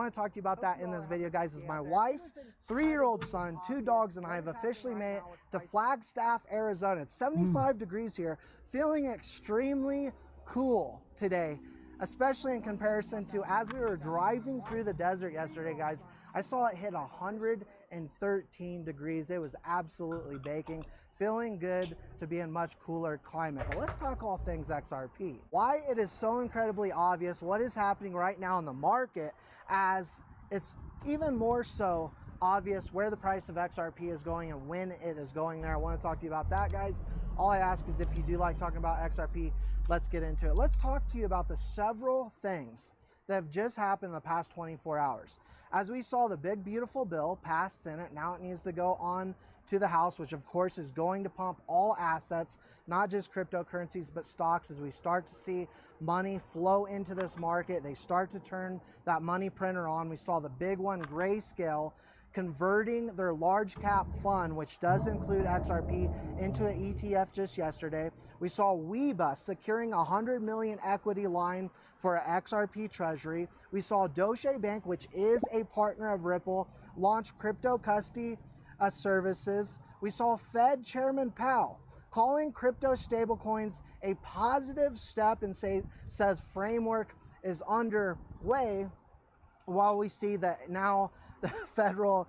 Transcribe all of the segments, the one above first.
want to talk to you about that in this video, guys, is my wife, 3-year-old son, 2 dogs, and I have officially made it to Flagstaff, Arizona. It's 75 degrees here, feeling extremely cool today, especially in comparison to as we were driving through the desert yesterday, guys. I saw it hit 113 degrees. It was absolutely baking. Feeling good to be in much cooler climate. But let's talk all things XRP. Why it is so incredibly obvious what is happening right now in the market, as it's even more so obvious where the price of XRP is going and when it is going there. I want to talk to you about that, guys. All I ask is if you do like talking about XRP, let's get into it. Let's talk to you about the several things that have just happened in the past 24 hours. As we saw the big beautiful bill pass Senate, now it needs to go on to the House, which of course is going to pump all assets, not just cryptocurrencies, but stocks. As we start to see money flow into this market, they start to turn that money printer on. We saw the big one, Grayscale, converting their large cap fund, which does include XRP, into an ETF just yesterday. We saw Webull securing a $100 million equity line for an XRP treasury. We saw Deutsche Bank, which is a partner of Ripple, launch crypto custody services. We saw Fed Chairman Powell calling crypto stablecoins a positive step and says framework is underway, while we see that now the Federal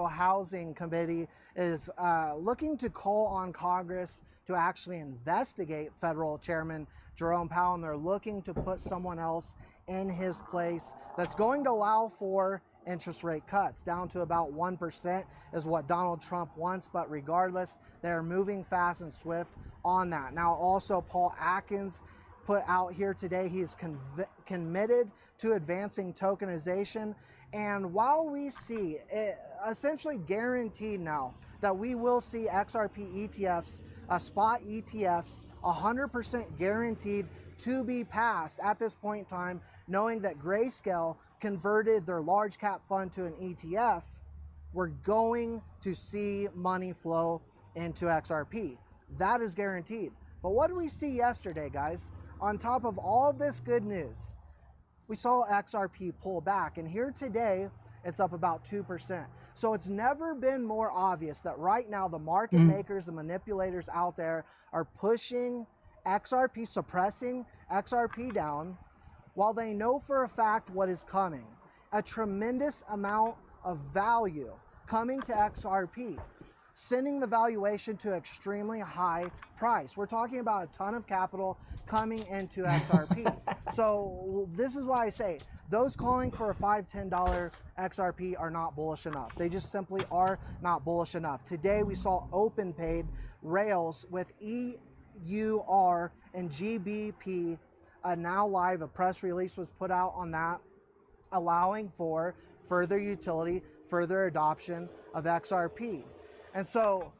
Housing Committee is looking to call on Congress to actually investigate Federal Chairman Jerome Powell, and they're looking to put someone else in his place that's going to allow for interest rate cuts down to about 1% is what Donald Trump wants, but regardless, they're moving fast and swift on that. Now also Paul Atkins put out here today, he is committed to advancing tokenization. And while we see it essentially guaranteed now that we will see XRP ETFs, spot ETFs, 100% guaranteed to be passed at this point in time, knowing that Grayscale converted their large cap fund to an ETF, we're going to see money flow into XRP. That is guaranteed. But what did we see yesterday, guys? On top of all of this good news, we saw XRP pull back, and here today it's up about 2%. So it's never been more obvious that right now the market makers and manipulators out there are pushing XRP, suppressing XRP down, while they know for a fact what is coming. A tremendous amount of value coming to XRP, sending the valuation to extremely high price. We're talking about a ton of capital coming into XRP. So this is why I say those calling for a $5, $10 XRP are not bullish enough. They just simply are not bullish enough. Today we saw OpenPaid Rails with EUR and GBP now live. A press release was put out on that, allowing for further utility, further adoption of XRP. And so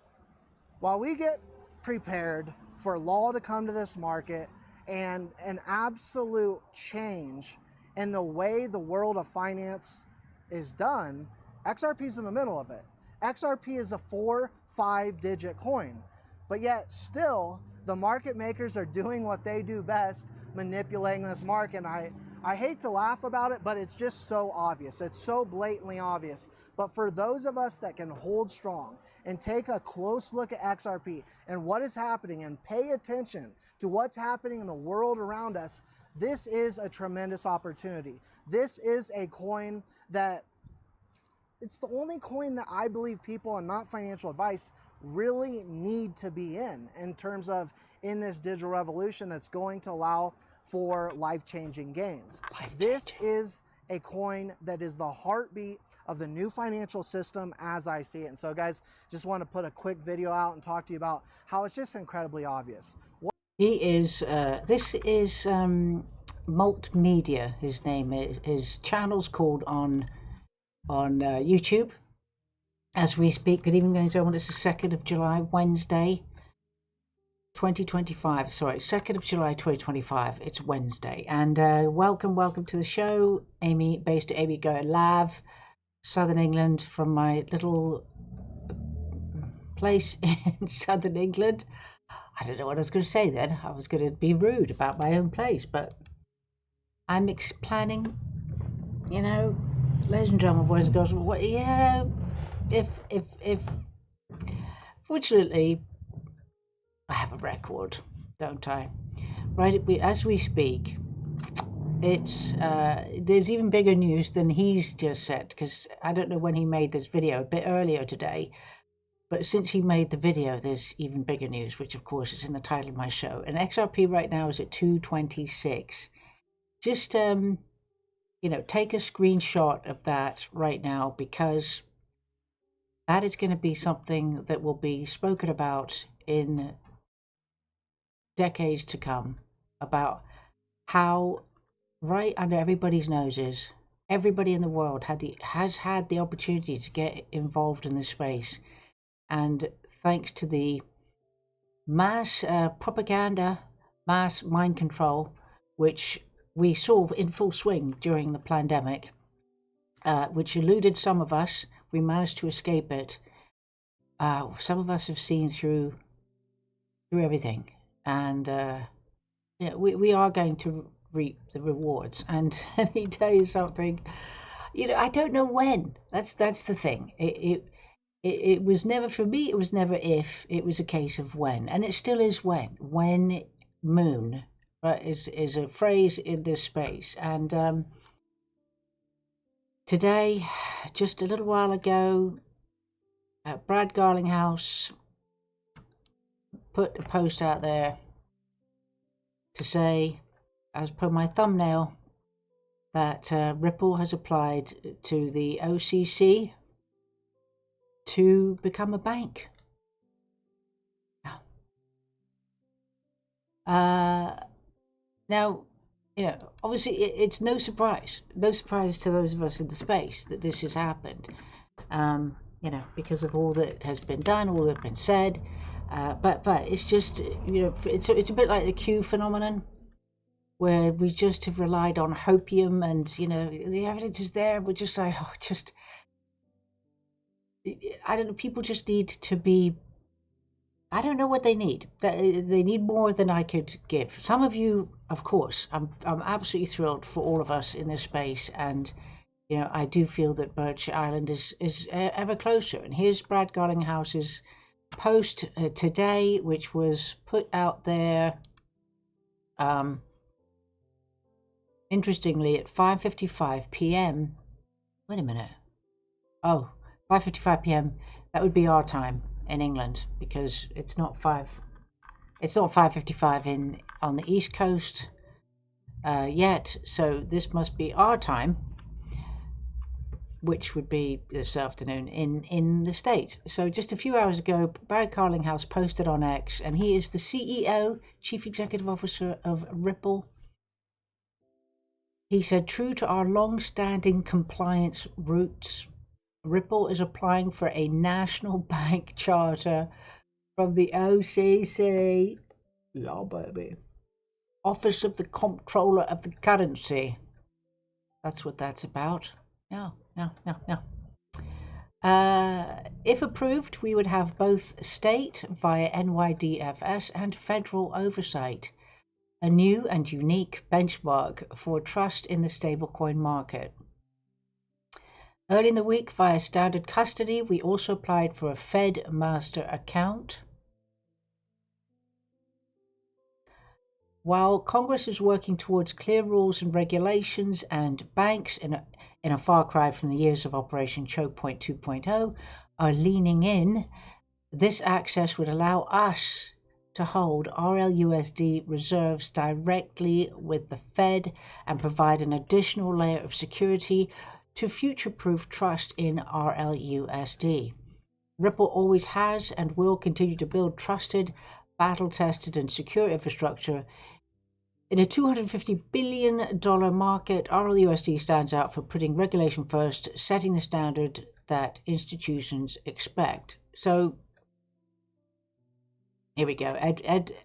while we get prepared for law to come to this market and an absolute change in the way the world of finance is done, XRP is in the middle of it. XRP is a 4-5 digit coin, but yet still the market makers are doing what they do best, manipulating this market. And I hate to laugh about it, but it's just so obvious. It's so blatantly obvious. But for those of us that can hold strong and take a close look at XRP and what is happening and pay attention to what's happening in the world around us, this is a tremendous opportunity. This is a coin that, it's the only coin that I believe people, and not financial advice, really need to be in terms of in this digital revolution that's going to allow for life-changing gains. This is a coin that is the heartbeat of the new financial system as I see it. And so guys, just want to put a quick video out and talk to you about how it's just incredibly obvious. He is, this is Malt Media, his name is. His channel's called on YouTube as we speak. Good evening, ladies and gentlemen. It's the 2nd of July, Wednesday, 2025. Sorry, 2nd of July, 2025. It's Wednesday. And welcome to the show. Amy, based at Amy Go Live, Southern England, from my little place in Southern England. I don't know what I was going to say then. I was going to be rude about my own place, but I'm planning you know, ladies and gentlemen, boys and girls, what, yeah, if, fortunately, I have a record, don't I? Right, as we speak, it's there's even bigger news than he's just said, because I don't know when he made this video, a bit earlier today, but since he made the video, there's even bigger news, which of course is in the title of my show. And XRP right now is at 226. Just you know, take a screenshot of that right now, because that is going to be something that will be spoken about in decades to come, about how right under everybody's noses, everybody in the world has had the opportunity to get involved in this space, and thanks to the mass propaganda, mass mind control, which we saw in full swing during the pandemic, which eluded some of us. We managed to escape it. Some of us have seen through everything, and you know, we are going to reap the rewards. And let me tell you something. You know, I don't know when. That's the thing. It was never, for me, it was never if, it was a case of when. And it still is when. When moon is a phrase in this space. And today, just a little while ago, Brad Garlinghouse put a post out there to say, as per my thumbnail, that Ripple has applied to the OCC to become a bank. Now, you know, obviously it's no surprise to those of us in the space that this has happened, you know, because of all that has been done, all that has been said, but it's just, you know, it's a bit like the Q phenomenon, where we just have relied on hopium, and, you know, the evidence is there, we're just like, oh, just, I don't know, people just need to be, I don't know what they need. They need more than I could give. Some of you, of course, I'm absolutely thrilled for all of us in this space, and you know, I do feel that Birch Island is ever closer. And here's Brad Garlinghouse's post today, which was put out there, interestingly, at 5:55 p.m. Wait a minute. Oh, 5:55 p.m. That would be our time in England, because it's not 5:55 on the East Coast yet. So this must be our time, which would be this afternoon in the States. So just a few hours ago, Brad Garlinghouse posted on X, and he is the CEO, Chief Executive Officer of Ripple. He said, true to our long-standing compliance roots, Ripple is applying for a national bank charter from the OCC. Yeah, baby. Office of the Comptroller of the Currency. That's what that's about. No. If approved, we would have both state via NYDFS and federal oversight, a new and unique benchmark for trust in the stablecoin market. Early in the week, via standard custody, we also applied for a Fed master account. While Congress is working towards clear rules and regulations, and banks, in a far cry from the years of Operation Choke Point 2.0, are leaning in, this access would allow us to hold RLUSD reserves directly with the Fed and provide an additional layer of security to future-proof trust in RLUSD. Ripple always has and will continue to build trusted, battle-tested, and secure infrastructure. In a $250 billion market, RLUSD stands out for putting regulation first, setting the standard that institutions expect. So here we go,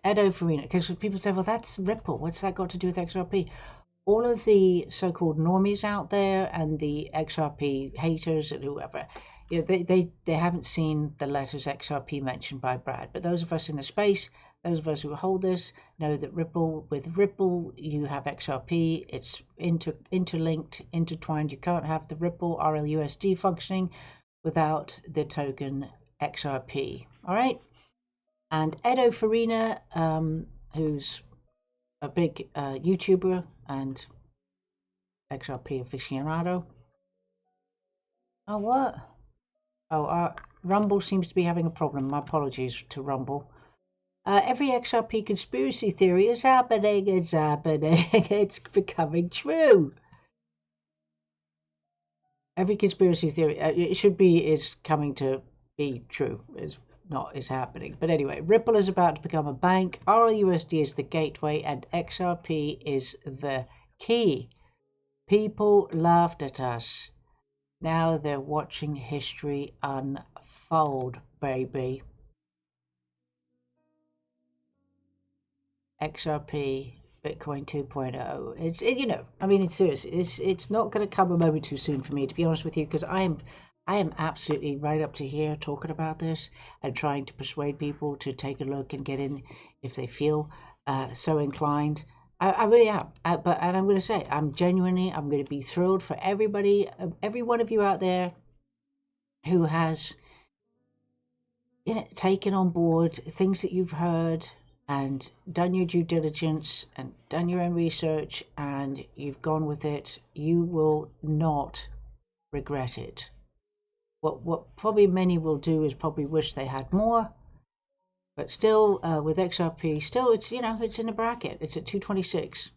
Edo Farina, because people say, well, that's Ripple. What's that got to do with XRP? All of the so-called normies out there and the XRP haters and whoever, you know, they haven't seen the letters XRP mentioned by Brad. But those of us in the space, those of us who hold this know that with Ripple, you have XRP. It's interlinked, intertwined. You can't have the Ripple RLUSD functioning without the token XRP. All right. And Edo Farina, who's a big YouTuber and XRP aficionado. Oh, what? Oh, Rumble seems to be having a problem. My apologies to Rumble. Every XRP conspiracy theory is happening. It's happening. It's becoming true. Every conspiracy theory, it should be, is coming to be true. Is happening. But anyway, Ripple is about to become a bank. RLUSD is the gateway, and XRP is the key. People laughed at us. Now they're watching history unfold, baby. XRP, Bitcoin 2.0. It's serious. It's not going to come a moment too soon for me, to be honest with you, because I am absolutely right up to here talking about this and trying to persuade people to take a look and get in if they feel so inclined. I really am. And I'm going to say, I'm going to be thrilled for everybody, every one of you out there who has taken on board things that you've heard and done your due diligence and done your own research and you've gone with it. You will not regret it. What probably many will do is probably wish they had more, but still with XRP, still it's in a bracket. It's at 226.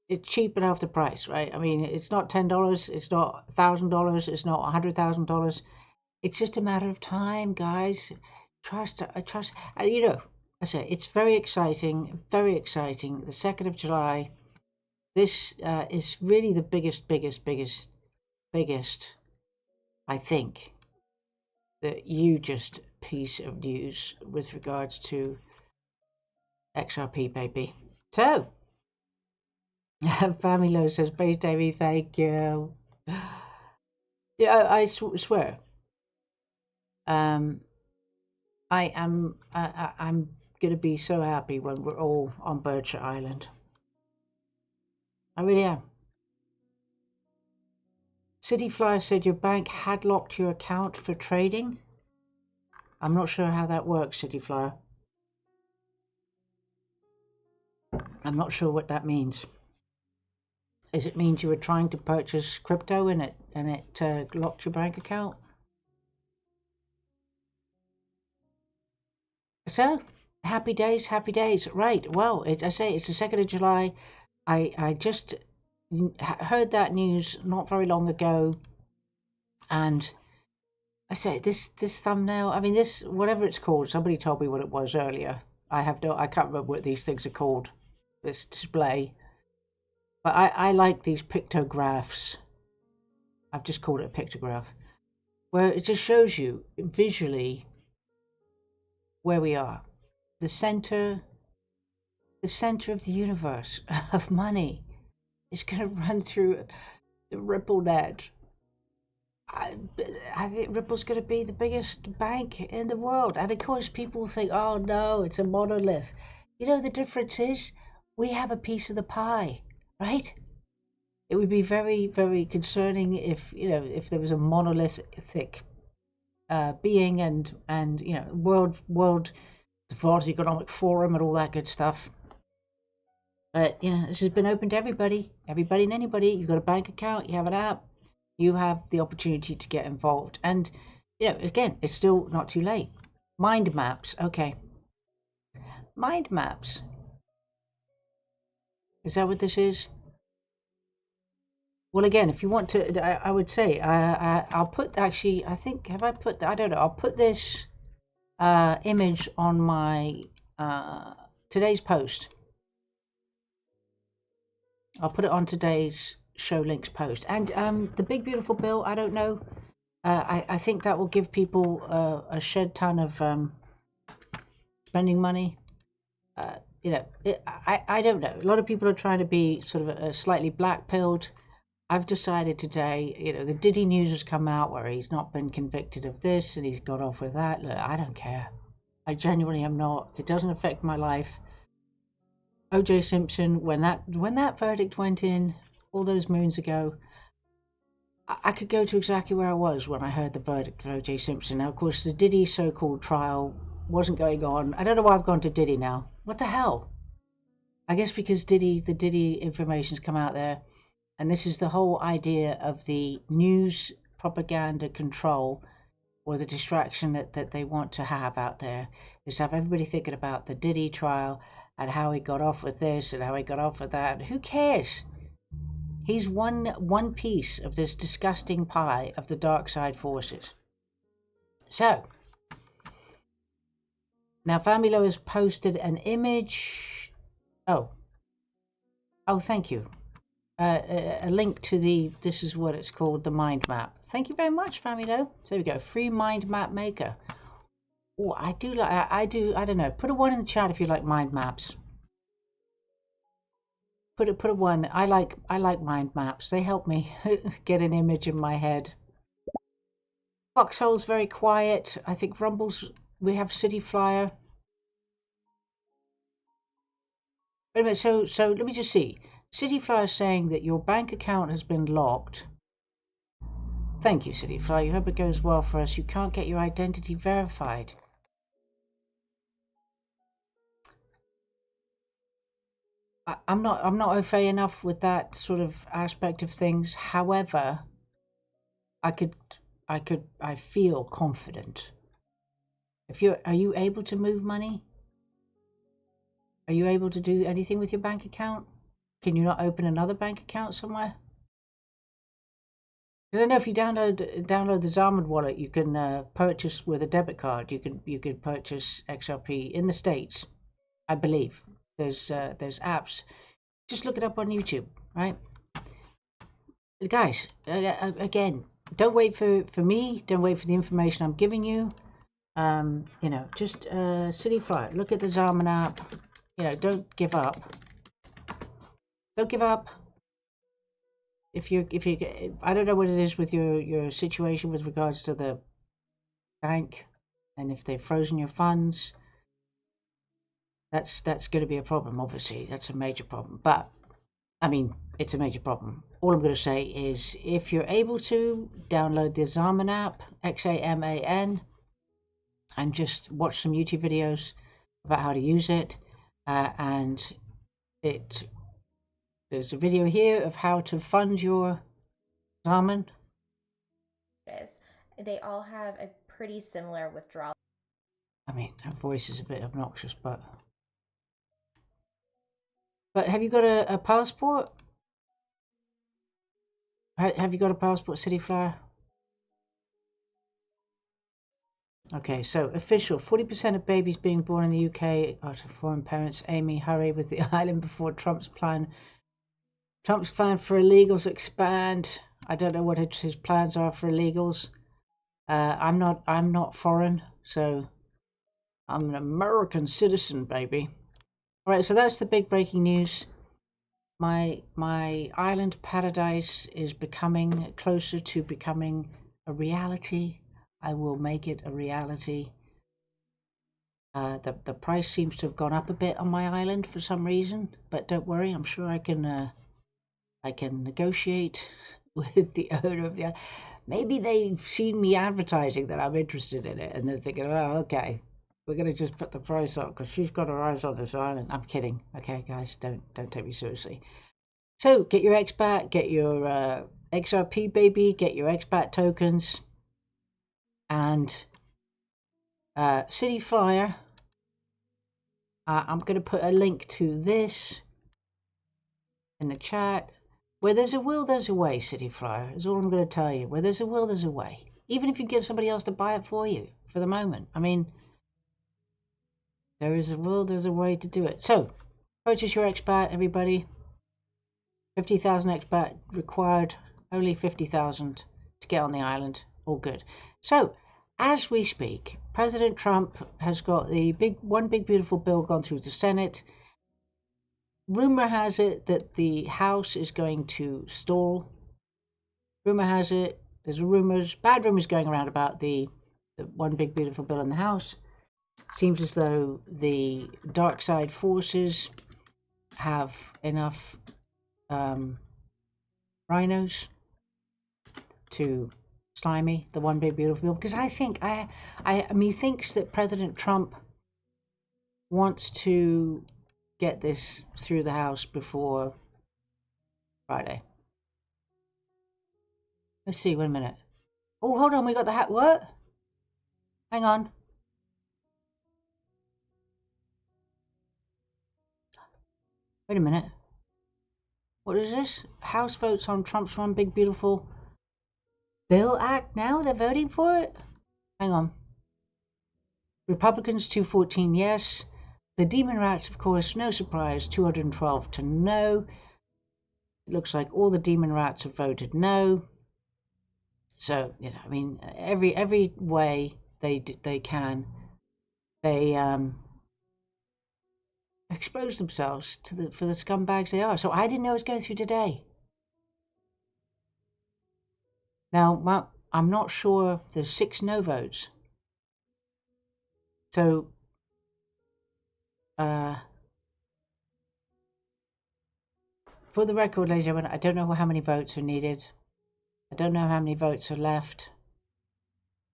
It's cheap enough the price, right? I mean, it's not $10, it's not $1,000, it's not $100,000. It's just a matter of time, guys. Trust. I say it's very exciting, very exciting. The 2nd of July. This is really the biggest, I think, the hugest piece of news with regards to XRP, baby. So, Familo says, Base Davey, thank you. Yeah, I swear. I'm gonna be so happy when we're all on Berkshire Island. I really am. City Flyer said your bank had locked your account for trading. I'm not sure how that works, City Flyer. I'm not sure what that means. Does it mean you were trying to purchase crypto and it locked your bank account? So, happy days. Right, well, I say it's the 2nd of July. I just heard that news not very long ago, and I say this thumbnail, I mean this, whatever it's called, somebody told me what it was earlier. I can't remember what these things are called, this display. But I like these pictographs. I've just called it a pictograph, where it just shows you visually where we are. The center of the universe of money is going to run through the Ripple net. I think Ripple's going to be the biggest bank in the world. And of course, people think, oh no, it's a monolith. You know, the difference is we have a piece of the pie, right? It would be very, very concerning if there was a monolithic being and world, the World Economic Forum and all that good stuff. But this has been open to everybody and anybody. You've got a bank account, you have an app, you have the opportunity to get involved. And again, it's still not too late. Mind maps, okay. Mind maps. Is that what this is? Well, again, if you want to, I would say I'll put, actually, I think, have I put, I don't know, I'll put this image on my today's post. I'll put it on today's show links post. And the big beautiful bill, I don't know, I think that will give people a shed ton of spending money. I don't know. A lot of people are trying to be sort of a slightly black-pilled. I've decided today, the Diddy news has come out where he's not been convicted of this and he's got off with that. Look, I don't care. I genuinely am not. It doesn't affect my life. O.J. Simpson, when that verdict went in all those moons ago, I could go to exactly where I was when I heard the verdict for O.J. Simpson. Now, of course, the Diddy so-called trial wasn't going on. I don't know why I've gone to Diddy now. What the hell? I guess because the Diddy information's come out there, and this is the whole idea of the news propaganda control or the distraction that they want to have out there, is to have everybody thinking about the Diddy trial and how he got off with this and how he got off with that. Who cares? He's one piece of this disgusting pie of the dark side forces. So, now Familo has posted an image. Oh, thank you. A link to this is what it's called, the mind map. Thank you very much, Familo. So there we go, free mind map maker. Oh, I don't know. Put a 1 in the chat if you like mind maps. Put a 1. I like mind maps. They help me get an image in my head. Foxhole's very quiet. I think Rumble's, we have City Flyer. Wait a minute, so let me just see. City Flyer is saying that your bank account has been locked. Thank you, City Flyer. I hope it goes well for us. You can't get your identity verified. I'm not au fait enough with that sort of aspect of things. However, I feel confident. Are you able to move money? Are you able to do anything with your bank account? Can you not open another bank account somewhere? Because I know if you download the Zarman wallet, you can purchase with a debit card. You could purchase XRP in the States, I believe. There's apps. Just look it up on YouTube, right? Guys, again, don't wait for me. Don't wait for the information I'm giving you. You know, just City Flyer. Look at the Zarman app. You know, don't give up. Don't give up. If you, I don't know what it is with your situation with regards to the bank, and if they've frozen your funds, that's going to be a problem. Obviously, that's a major problem. But I mean, it's a major problem. All I'm going to say is, if you're able to download the Zarman app, XAMAN, and just watch some YouTube videos about how to use it, and there's a video here of how to fund your Zarman. They all have a pretty similar withdrawal. I mean, her voice is a bit obnoxious, but have you got a passport? Have you got a passport, City Flyer? Okay, so official, 40% of babies being born in the UK are to foreign parents. Amy, hurry with the island before Trump's plan for illegals expand. I don't know what his plans are for illegals. I'm not foreign, so I'm an American citizen, baby. All right, so that's the big breaking news. My island paradise is becoming closer to becoming a reality. I will make it a reality. The price seems to have gone up a bit on my island for some reason, but don't worry, I'm sure I can negotiate with the owner of the island. Maybe they've seen me advertising that I'm interested in it, and they're thinking, oh, okay, we're going to just put the price up because she's got her eyes on this island. I'm kidding. Okay, guys, don't take me seriously. So get your XBAT, get your XRP, baby, get your XBAT tokens, and City Flyer. I'm going to put a link to this in the chat. Where there's a will, there's a way, City Flyer, is all I'm going to tell you. Where there's a will, there's a way. Even if you get somebody else to buy it for you for the moment. I mean, there is a will, there's a way to do it. So, purchase your XBAT, everybody. 50,000 XBAT required, only 50,000 to get on the island. All good. So, as we speak, President Trump has got the one big beautiful bill gone through the Senate. Rumor has it that the House is going to stall. Rumor has it, there's bad rumors going around about the one big beautiful bill in the House. Seems as though the dark side forces have enough rhinos to stymie the one big beautiful bill, because I think methinks that President Trump wants to get this through the House before Friday. Let's see, wait a minute. Oh, hold on, we got the hat. What? Hang on. Wait a minute. What is this? House votes on Trump's one big beautiful bill act now? They're voting for it? Hang on. Republicans 214 yes. The Demon Rats, of course, no surprise, 212 to no. It looks like all the Demon Rats have voted no. So, you know, I mean, every way they can, they expose themselves to for the scumbags they are. So I didn't know it was going through today. Now, I'm not sure there's 6 no votes. So, for the record, ladies and gentlemen, I don't know how many votes are needed. I don't know how many votes are left.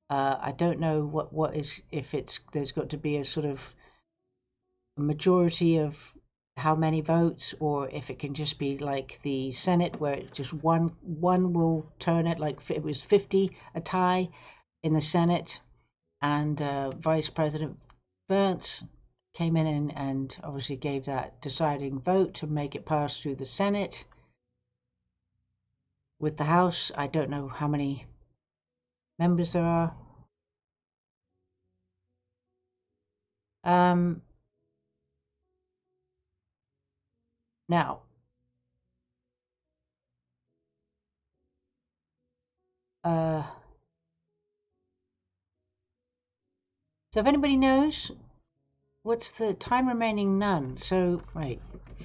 I don't know what is, if there's got to be a sort of a majority of how many votes, or if it can just be like the Senate, where it just one will turn it, like it was 50 a tie in the Senate, and Vice President Vance came in and obviously gave that deciding vote to make it pass through the Senate. With the House, I don't know how many members there are. Now, so if anybody knows, what's the time remaining? None. So, right,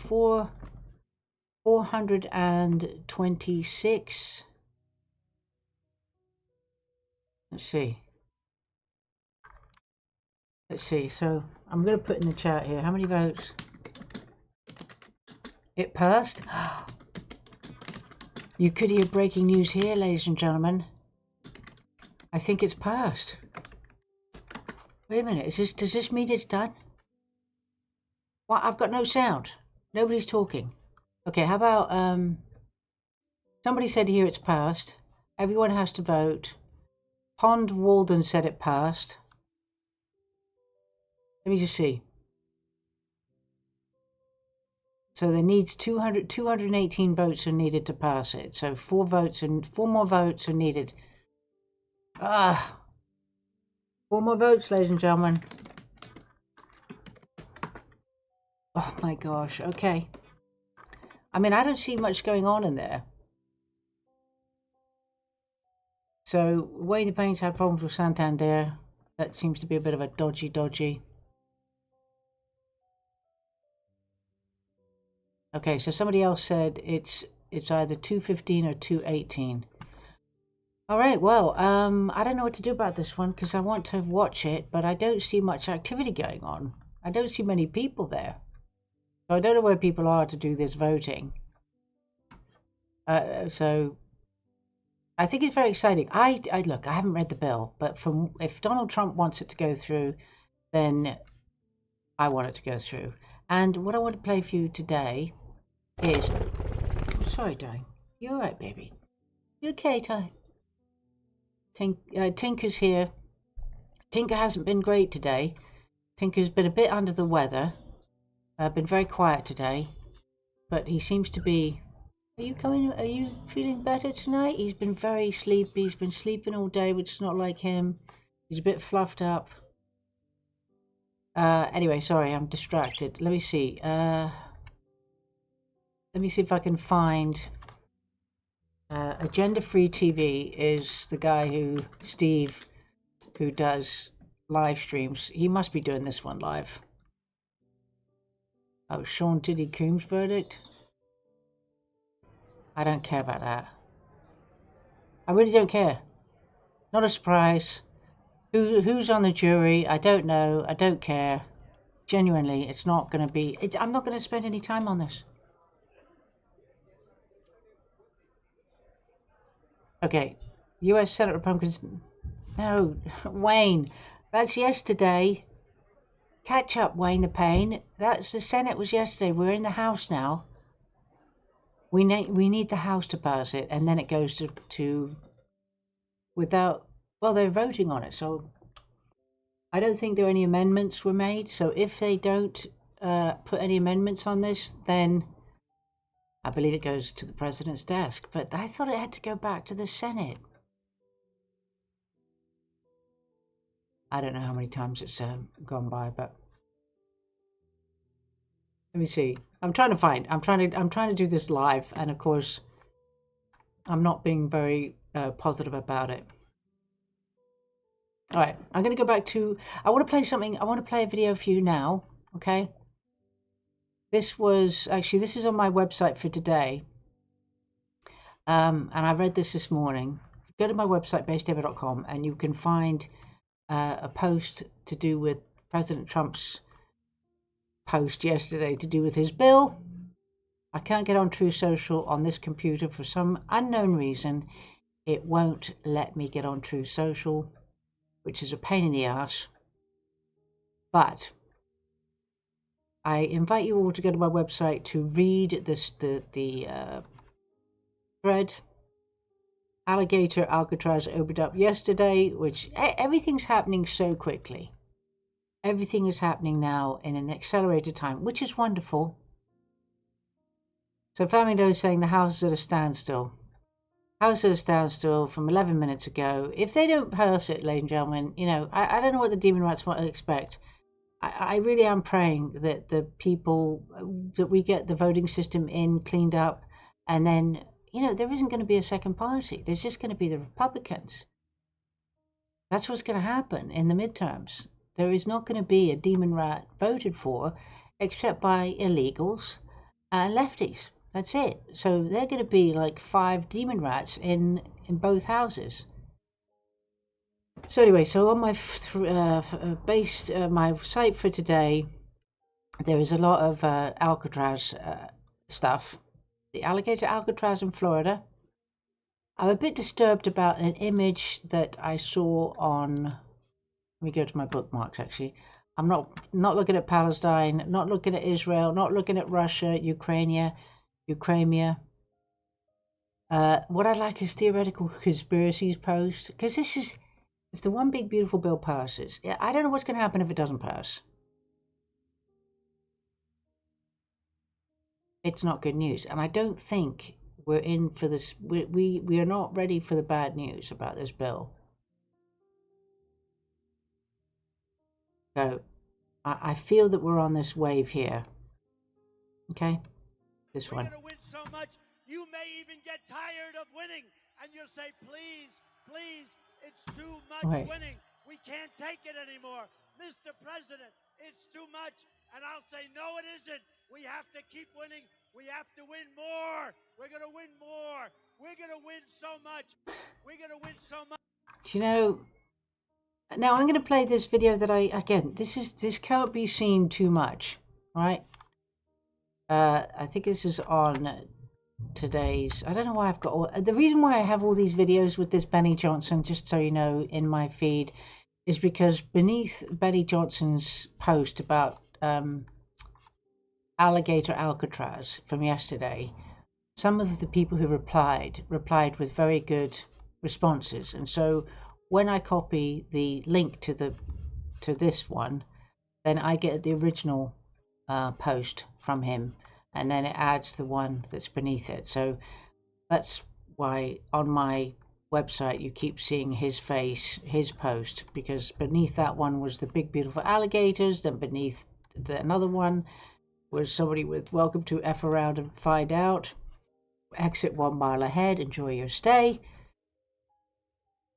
426. Let's see. So I'm going to put in the chat here. How many votes? It passed. You could hear breaking news here, ladies and gentlemen. I think it's passed. Wait a minute. Does this mean it's done? What? I've got no sound. Nobody's talking. Okay, how about somebody said here it's passed. Everyone has to vote. Pond Walden said it passed. Let me just see. So there needs 218 votes are needed to pass it. So 4 more votes are needed. 4 more votes, ladies and gentlemen. Oh my gosh, okay. I mean, I don't see much going on in there. So Wayne Payne's had problems with Santander. That seems to be a bit of a dodgy. Okay, so somebody else said it's either 215 or 218. All right, well, I don't know what to do about this one because I want to watch it, but I don't see much activity going on. I don't see many people there. So I don't know where people are to do this voting. So I think it's very exciting. I look, I haven't read the bill, but if Donald Trump wants it to go through, then I want it to go through. And what I want to play for you today is, sorry, darling, you all right, baby? You okay, Ty? Tinker's here. Tinker hasn't been great today. Tinker's been a bit under the weather. Been very quiet today, but he seems to be. Are you feeling better tonight? He's been very sleepy. He's been sleeping all day, which is not like him. He's a bit fluffed up. Anyway, sorry, I'm distracted. Let me see. Let me see if I can find. Agenda Free TV is the guy Steve, who does live streams. He must be doing this one live. Oh, Sean Diddy Coombs verdict. I don't care about that. I really don't care. Not a surprise. Who's on the jury? I don't know. I don't care. Genuinely, it's not going to be. I'm not going to spend any time on this. Okay, U.S. Senate Republicans. No, Wayne, that's yesterday. Catch up, Wayne the Pain. That's the Senate was yesterday. We're in the House now. We need the House to pass it, and then it goes to without. Well, they're voting on it, so I don't think there are any amendments were made. So if they don't put any amendments on this, then I believe it goes to the president's desk. But I thought it had to go back to the Senate. I don't know how many times it's gone by, but let me see. I'm trying to do this live, and of course, I'm not being very positive about it. All right, I'm going to go back to. I want to play something. I want to play a video for you now. Okay. This is on my website for today, and I read this morning. Go to my website basedeva.com, and you can find a post to do with President Trump's post yesterday to do with his bill. I can't get on Truth Social on this computer for some unknown reason. It won't let me get on Truth Social, which is a pain in the ass. But I invite you all to go to my website to read the thread. Alligator Alcatraz opened up yesterday, which everything's happening so quickly. Everything is happening now in an accelerated time, which is wonderful. So Flamingo is saying the House is at a standstill. House at a standstill from 11 minutes ago. If they don't pass it, ladies and gentlemen, you know, I don't know what the demon rats want to expect. I really am praying that the people, that we get the voting system cleaned up, and then, you know, there isn't going to be a second party. There's just going to be the Republicans. That's what's going to happen in the midterms. There is not going to be a demon rat voted for except by illegals and lefties. That's it. So they're going to be like 5 demon rats in both houses. So anyway, so on my my site for today, there is a lot of Alcatraz stuff. The alligator Alcatraz in Florida. I'm a bit disturbed about an image that I saw on. Let me go to my bookmarks. Actually, I'm not looking at Palestine, not looking at Israel, not looking at Russia, Ukraine. What I like is theoretical conspiracies post, because this is. If the one big beautiful bill passes, I don't know what's going to happen if it doesn't pass. It's not good news, and I don't think we're in for this. We are not ready for the bad news about this bill. So I feel that we're on this wave here. Okay, this one. We're going to win so much, you may even get tired of winning, and you'll say, please, please. It's too much winning. We can't take it anymore. Mr. President, it's too much. And I'll say, no, it isn't. We have to keep winning. We have to win more. We're going to win more. We're going to win so much. We're going to win so much. You know, now I'm going to play this video that this can't be seen too much, right? I think this is on today's. I don't know why I've got the reason why I have all these videos with this Benny Johnson, just so you know, in my feed, is because beneath Benny Johnson's post about alligator Alcatraz from yesterday, some of the people who replied with very good responses, and so when I copy the link to this one, then I get the original post from him, and then it adds the one that's beneath it. So that's why on my website you keep seeing his face, his post, because beneath that one was the big beautiful alligators, then beneath another one was somebody with welcome to F around and find out, exit 1 mile ahead, enjoy your stay.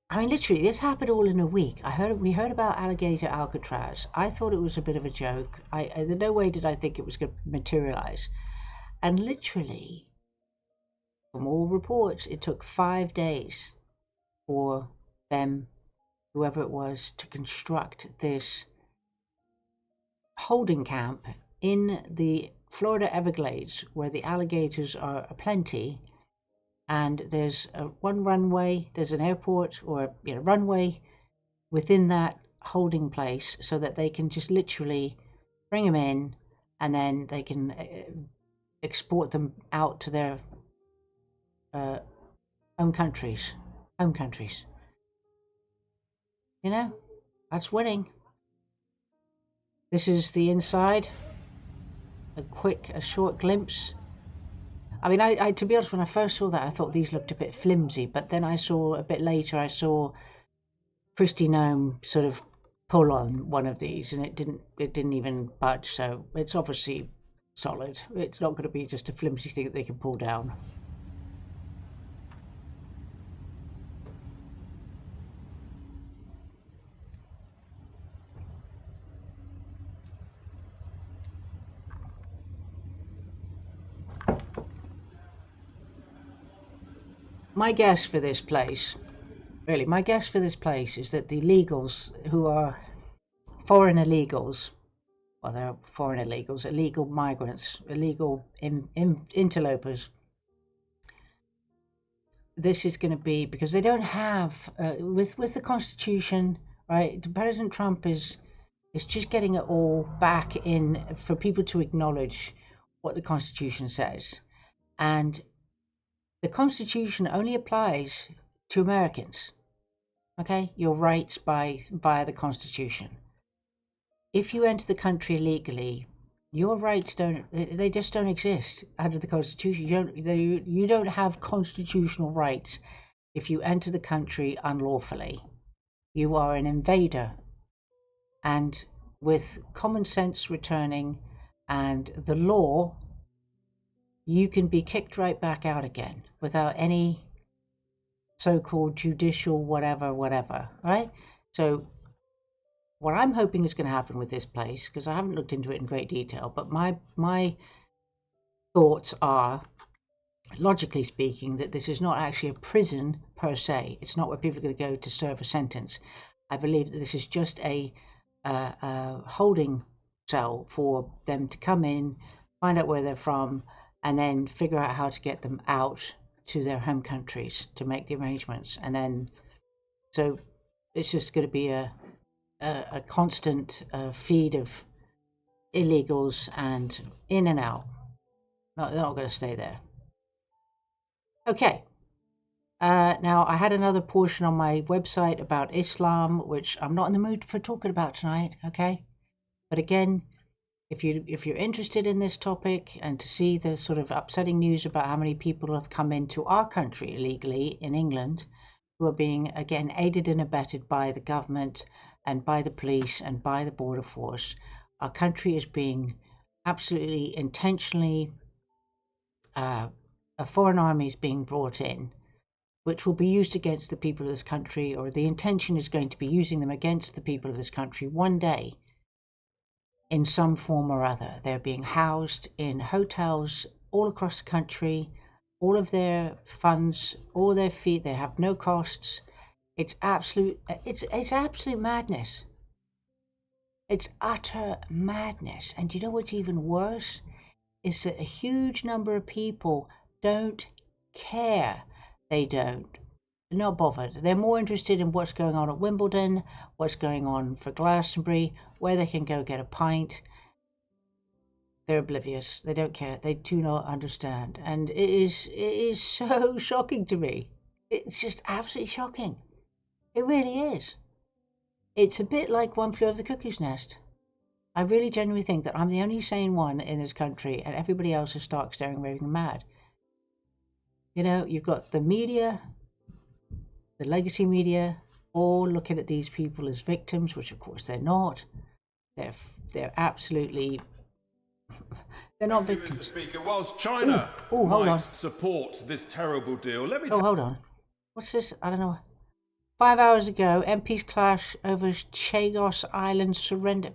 I mean, literally, this happened all in a week. We heard about alligator Alcatraz. I thought it was a bit of a joke. In no way did I think it was going to materialize. And literally, from all reports, it took 5 days for them whoever it was, to construct this holding camp in the Florida Everglades, where the alligators are aplenty, and there's one runway, there's an airport or runway within that holding place, so that they can just literally bring them in, and then they can export them out to their home countries. You know, that's winning. This is the inside. A short glimpse. I mean, I to be honest, when I first saw that, I thought these looked a bit flimsy, but then I saw a bit later, I saw Kristi Noem sort of pull on one of these, and it didn't even budge. So it's obviously solid. It's not going to be just a flimsy thing that they can pull down. My guess for this place, my guess for this place is that the illegals, who are foreign illegals, well, they're foreign illegals, illegal migrants, illegal interlopers, this is going to be, because they don't have, with the Constitution, right, President Trump is just getting it all back in for people to acknowledge what the Constitution says. And the Constitution only applies to Americans, okay? Your rights via the Constitution. If you enter the country illegally, your rights they just don't exist under the Constitution. You don't have constitutional rights if you enter the country unlawfully. You are an invader. And with common sense returning and the law, you can be kicked right back out again without any so-called judicial whatever, right? So what I'm hoping is going to happen with this place, because I haven't looked into it in great detail, but my thoughts are, logically speaking, that this is not actually a prison per se. It's not where people are going to go to serve a sentence. I believe that this is just a holding cell for them to come in, find out where they're from, and then figure out how to get them out to their home countries to make the arrangements. And then, so it's just going to be a constant feed of illegals and in and out. No, they're not going to stay there. Okay. Now, I had another portion on my website about Islam, which I'm not in the mood for talking about tonight, okay? But again, if you're interested in this topic and to see the sort of upsetting news about how many people have come into our country illegally in England, who are being, again, aided and abetted by the government and by the police and by the border force, our country is being absolutely intentionally, a foreign army is being brought in, which will be used against the people of this country, or the intention is going to be using them against the people of this country one day in some form or other. They're being housed in hotels all across the country, all of their funds, all their fees, they have no costs. It's absolute madness. It's utter madness. And you know what's even worse? Is that a huge number of people don't care. They're not bothered. They're more interested in what's going on at Wimbledon, what's going on for Glastonbury, where they can go get a pint. They're oblivious. They don't care. They do not understand. And it is so shocking to me. It's just absolutely shocking. It really is. It's a bit like One Flew Over the Cuckoo's Nest. I really genuinely think that I'm the only sane one in this country, and everybody else is stark staring, raving mad. You know, you've got the media, the legacy media, all looking at these people as victims, which of course they're not. They're absolutely, they're not victims. Mr. Speaker, whilst China might support this terrible deal, let me... hold on. What's this? I don't know. 5 hours ago, MPs clash over Chagos Island surrender.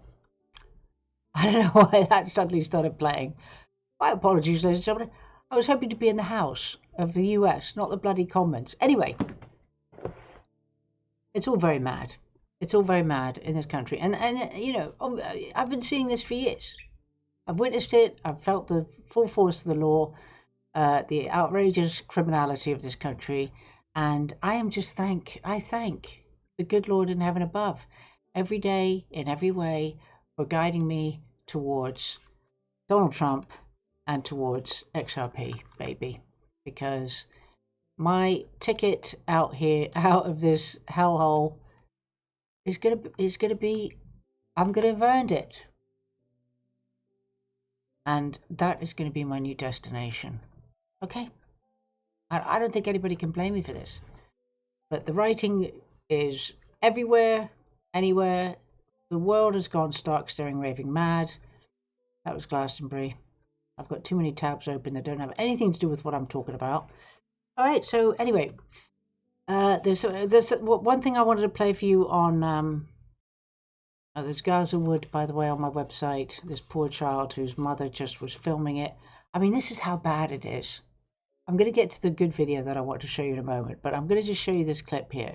I don't know why that suddenly started playing. My apologies, ladies and gentlemen. I was hoping to be in the House of the US, not the bloody Commons. Anyway, it's all very mad. It's all very mad in this country. And you know, I've been seeing this for years. I've witnessed it. I've felt the full force of the law, the outrageous criminality of this country. And I am just I thank the good Lord in heaven above every day, in every way, for guiding me towards Donald Trump and towards XRP, baby. Because my ticket out of this hellhole is gonna be, I'm gonna have earned it. And that is gonna be my new destination. Okay? I don't think anybody can blame me for this. But the writing is everywhere, anywhere. The world has gone stark, staring, raving mad. That was Glastonbury. I've got too many tabs open that don't have anything to do with what I'm talking about. All right, so anyway, there's one thing I wanted to play for you on. There's Gaza Wood, by the way, on my website. This poor child whose mother just was filming it. I mean, this is how bad it is. I'm going to get to the good video that I want to show you in a moment, but I'm going to just show you this clip here.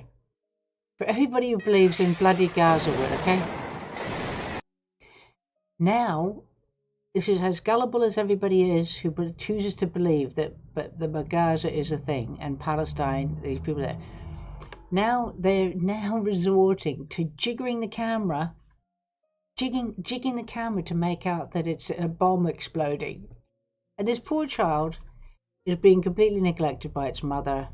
For everybody who believes in bloody Gaza Wood, okay? Now, this is as gullible as everybody is who chooses to believe that the Gaza is a thing and Palestine, these people there. Now they're resorting to jigging the camera to make out that it's a bomb exploding. And this poor child is being completely neglected by its mother,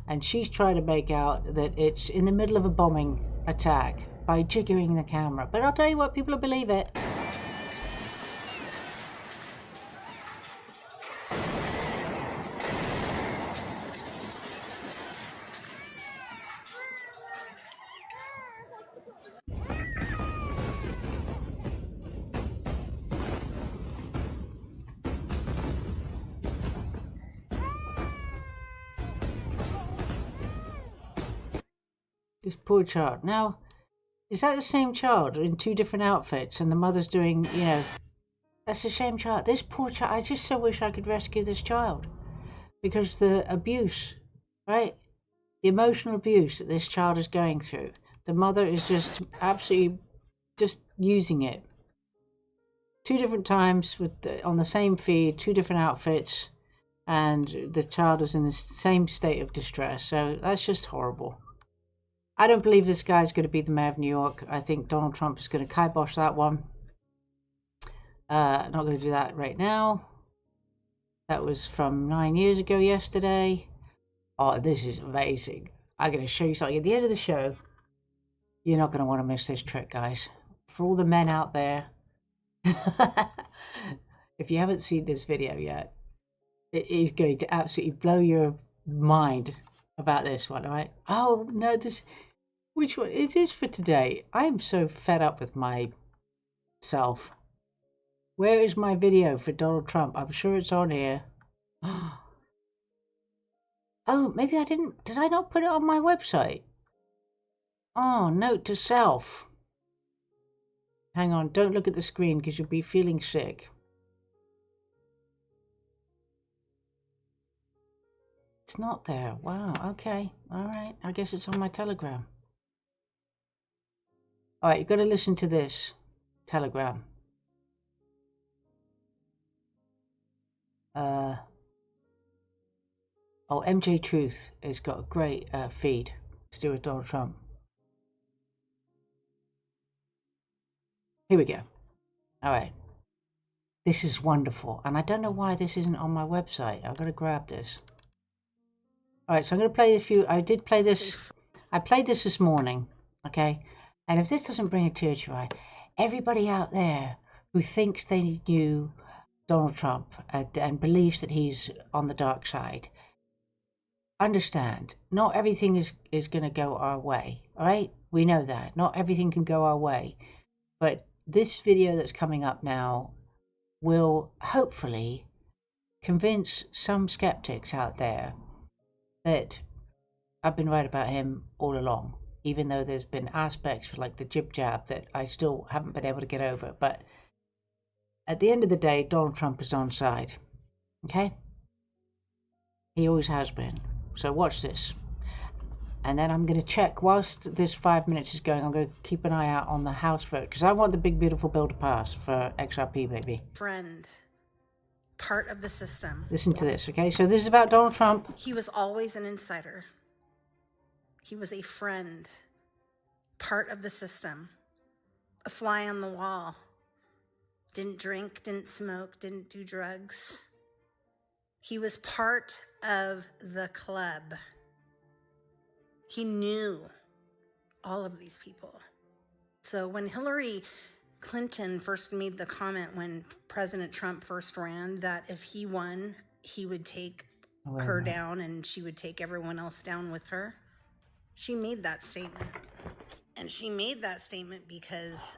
and she's trying to make out that it's in the middle of a bombing attack by jigging the camera. But I'll tell you what, people will believe it. This poor child. Now, is that the same child in two different outfits and the mother's doing, you know, that's the same child. This poor child, I just so wish I could rescue this child. Because the abuse, right? The emotional abuse that this child is going through. The mother is just absolutely just using it. Two different times on the same feed, two different outfits, and the child is in the same state of distress. So that's just horrible. I don't believe this guy's going to be the mayor of New York. I think Donald Trump is going to kibosh that one. Not going to do that right now. That was from 9 years ago yesterday. Oh, this is amazing. I'm going to show you something at the end of the show. You're not going to want to miss this trick, guys. For all the men out there, if you haven't seen this video yet, it is going to absolutely blow your mind about this one, all right? Oh, no, which one? It is for today. I'm so fed up with myself. Where is my video for Donald Trump? I'm sure it's on here. Oh, maybe I didn't. Did I not put it on my website? Oh, note to self. Hang on, don't look at the screen because you'll be feeling sick. It's not there. Wow, okay. All right. I guess it's on my Telegram. All right, you've got to listen to this Telegram. Oh, MJ Truth has got a great feed to do with Donald Trump. Here we go. All right. This is wonderful. And I don't know why this isn't on my website. I've got to grab this. All right, so I'm going to play a few. I did play this. I played this morning. Okay. And if this doesn't bring a tear to your eye, everybody out there who thinks they knew Donald Trump and believes that he's on the dark side, understand, not everything is going to go our way, all right? We know that. Not everything can go our way. But this video that's coming up now will hopefully convince some skeptics out there that I've been right about him all along, even though there's been aspects like the jib jab that I still haven't been able to get over. But at the end of the day, Donald Trump is on side, okay? He always has been. So watch this. And then I'm going to check, whilst this 5 minutes is going, I'm going to keep an eye out on the House vote, because I want the big, beautiful bill to pass for XRP, baby. Friend, part of the system. Listen to this, okay? So this is about Donald Trump. He was always an insider. He was a friend, part of the system, a fly on the wall. Didn't drink, didn't smoke, didn't do drugs. He was part of the club. He knew all of these people. So when Hillary Clinton first made the comment when President Trump first ran that if he won, he would take her down and she would take everyone else down with her, she made that statement. And she made that statement because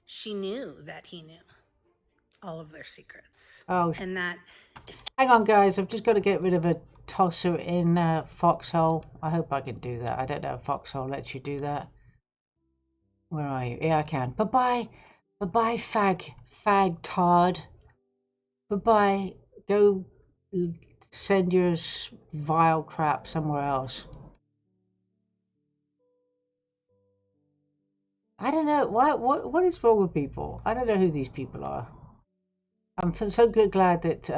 she knew that he knew all of their secrets. Oh, and that... Hang on, guys. I've just got to get rid of a tosser in Foxhole. I hope I can do that. I don't know if Foxhole lets you do that. Where are you? Yeah, I can. Bye-bye. Bye-bye, fag tard. Bye-bye. Go send your vile crap somewhere else. I don't know. What is wrong with people? I don't know who these people are. I'm so glad that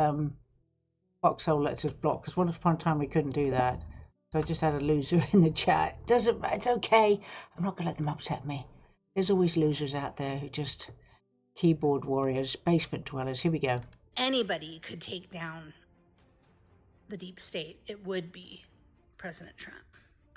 Foxhole lets us block, because once upon a time we couldn't do that. So I just had a loser in the chat. It's okay. I'm not going to let them upset me. There's always losers out there who just keyboard warriors, basement dwellers. Here we go. Anybody could take down the deep state. It would be President Trump.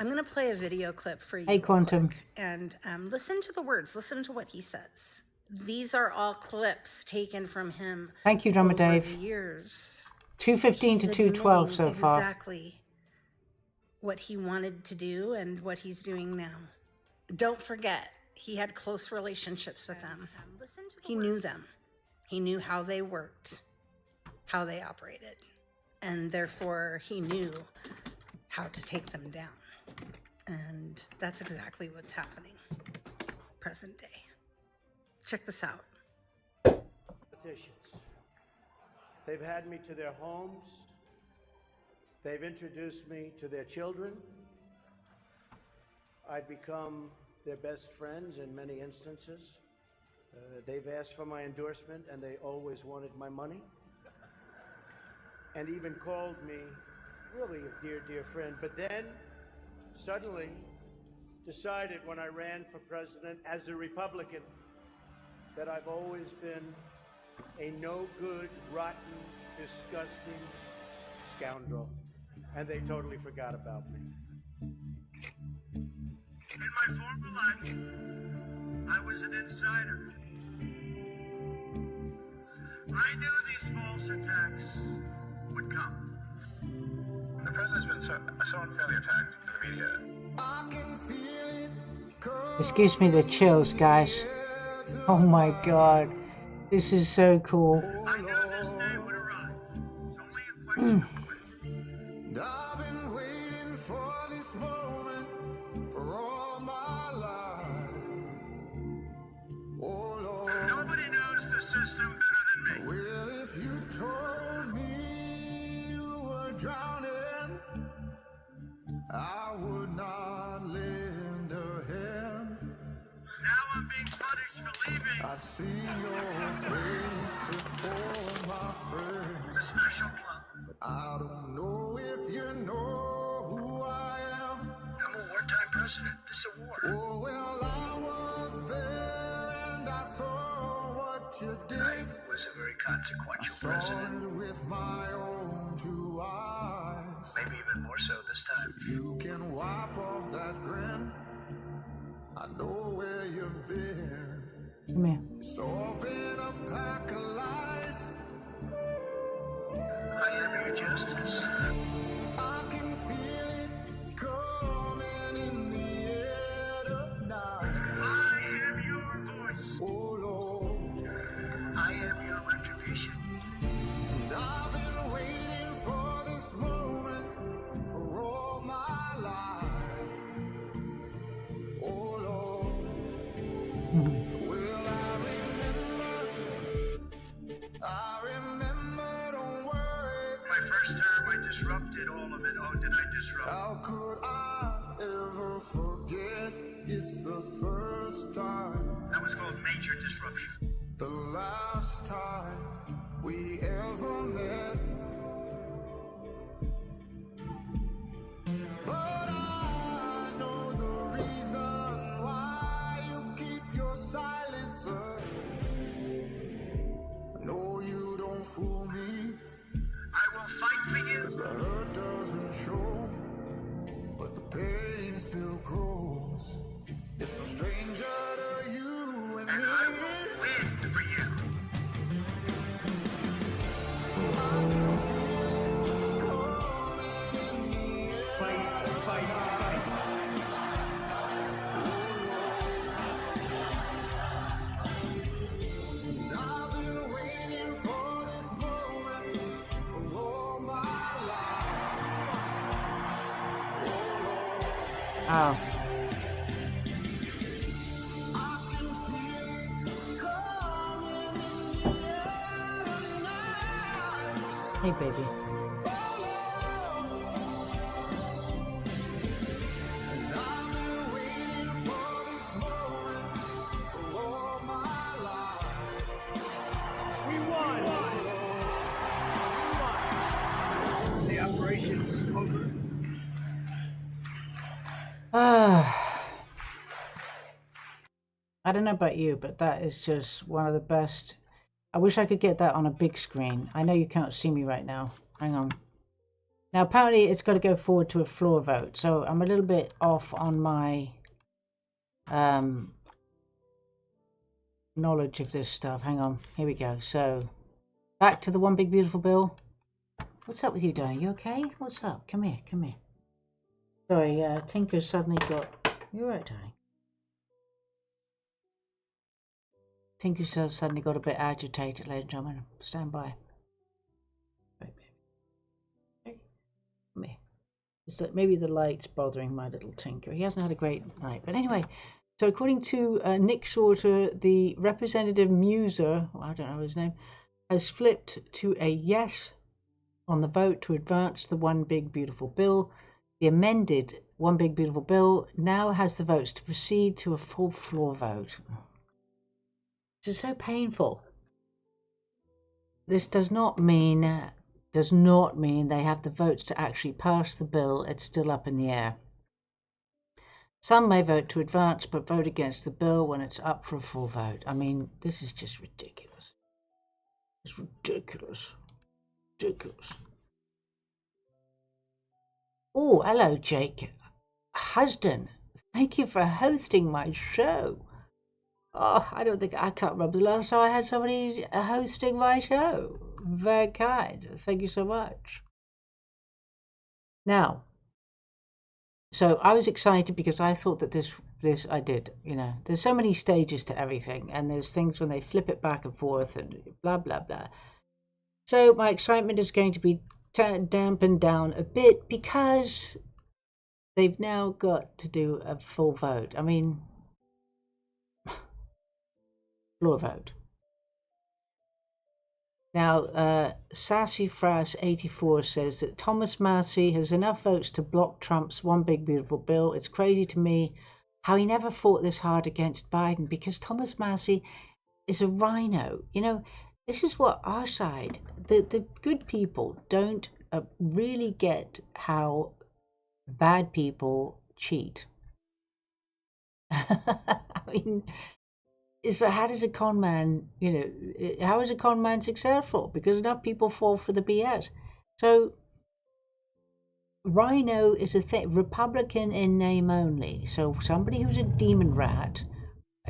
I'm going to play a video clip for you. Hey, Quantum. And listen to the words. Listen to what he says. These are all clips taken from him. Thank you, Drummer over Dave. The years. 215 to 212 so far. Exactly what he wanted to do and what he's doing now. Don't forget, he had close relationships with them. He knew them. He knew how they worked, how they operated, and therefore he knew how to take them down. And that's exactly what's happening present day. Check this out. Politicians. They've had me to their homes. They've introduced me to their children. I've become their best friends in many instances. They've asked for my endorsement, and they always wanted my money. And even called me really a dear, dear friend. But then, suddenly, decided when I ran for president as a Republican that I've always been a no-good, rotten, disgusting scoundrel. And they totally forgot about me. In my former life, I was an insider. I knew these false attacks would come. The president's been so unfairly attacked in the media. I can feel it. This gives me the chills, guys. Oh my god. This is so cool. I knew this day would arrive. It's only a question of when. I've been waiting for this moment for all my life. Oh Lord. Nobody knows the system better than me. Well, if you told me you were drowning, I would not lend a hand. Now I'm being punished for leaving. I've seen your face before, my friend. The special club. But I don't know if you know who I am. I'm a wartime president. This is a war. Oh, well, I was there and I saw what you did. I was a very consequential president. Saw it with my own two eyes. Maybe even more so this time. So you can wipe off that grin. I know where you've been. Come here. It's all been a pack of lies. I am your justice. I can feel it coming in the air tonight. I am your voice. Oh Lord. I am your retribution. And I've been waiting for this moment for all my life. Oh Lord. Will I remember, don't worry. My first term, I disrupted major disruption. The last time we ever met, but I know the reason why you keep your silence up. No, you don't fool me. I will fight for you. 'Cause the hurt doesn't show, but the pain still grows. It's no stranger to you and me. I will win for you. Fight, fight, fight. I've been waiting for this moment for all my life. Oh. Hey, baby. We won! The operation's over. I don't know about you, but that is just one of the best. I wish I could get that on a big screen. I know you can't see me right now. Hang on. Now, apparently it's got to go forward to a floor vote, so I'm a little bit off on my knowledge of this stuff. Hang on. Here we go. So, back to the One Big Beautiful Bill. What's up with you, Diane? You okay? What's up? Come here. Come here. Sorry, Tinker suddenly got... You're right, darling. Tinker suddenly got a bit agitated, ladies and gentlemen. Stand by. Right, baby. Come here. It's like maybe the light's bothering my little Tinker. He hasn't had a great night. But anyway, so according to Nick Sauter, the representative Muser, I don't know his name, has flipped to a yes on the vote to advance the One Big Beautiful Bill. The amended One Big Beautiful Bill now has the votes to proceed to a full floor vote. This is so painful. This does not mean they have the votes to actually pass the bill. It's still up in the air. Some may vote to advance, but vote against the bill when it's up for a full vote. I mean, this is just ridiculous. It's ridiculous. Ridiculous. Oh, hello, Jake Husden. Thank you for hosting my show. Oh, I can't remember the last time I had somebody hosting my show. Very kind. Thank you so much. Now, so I was excited because I thought that this I did, you know, there's so many stages to everything, and there's things when they flip it back and forth and blah, blah, blah. So my excitement is going to be dampened down a bit because they've now got to do a full vote. I mean, floor vote. Now, Sassyfrass84 says that Thomas Massie has enough votes to block Trump's One Big Beautiful Bill. It's crazy to me how he never fought this hard against Biden, because Thomas Massie is a rhino. You know, this is what our side, the good people, don't really get how bad people cheat. I mean, so how does a con man, you know, how is a con man successful? Because enough people fall for the BS. So, rhino is a thing, Republican in name only. So somebody who's a demon rat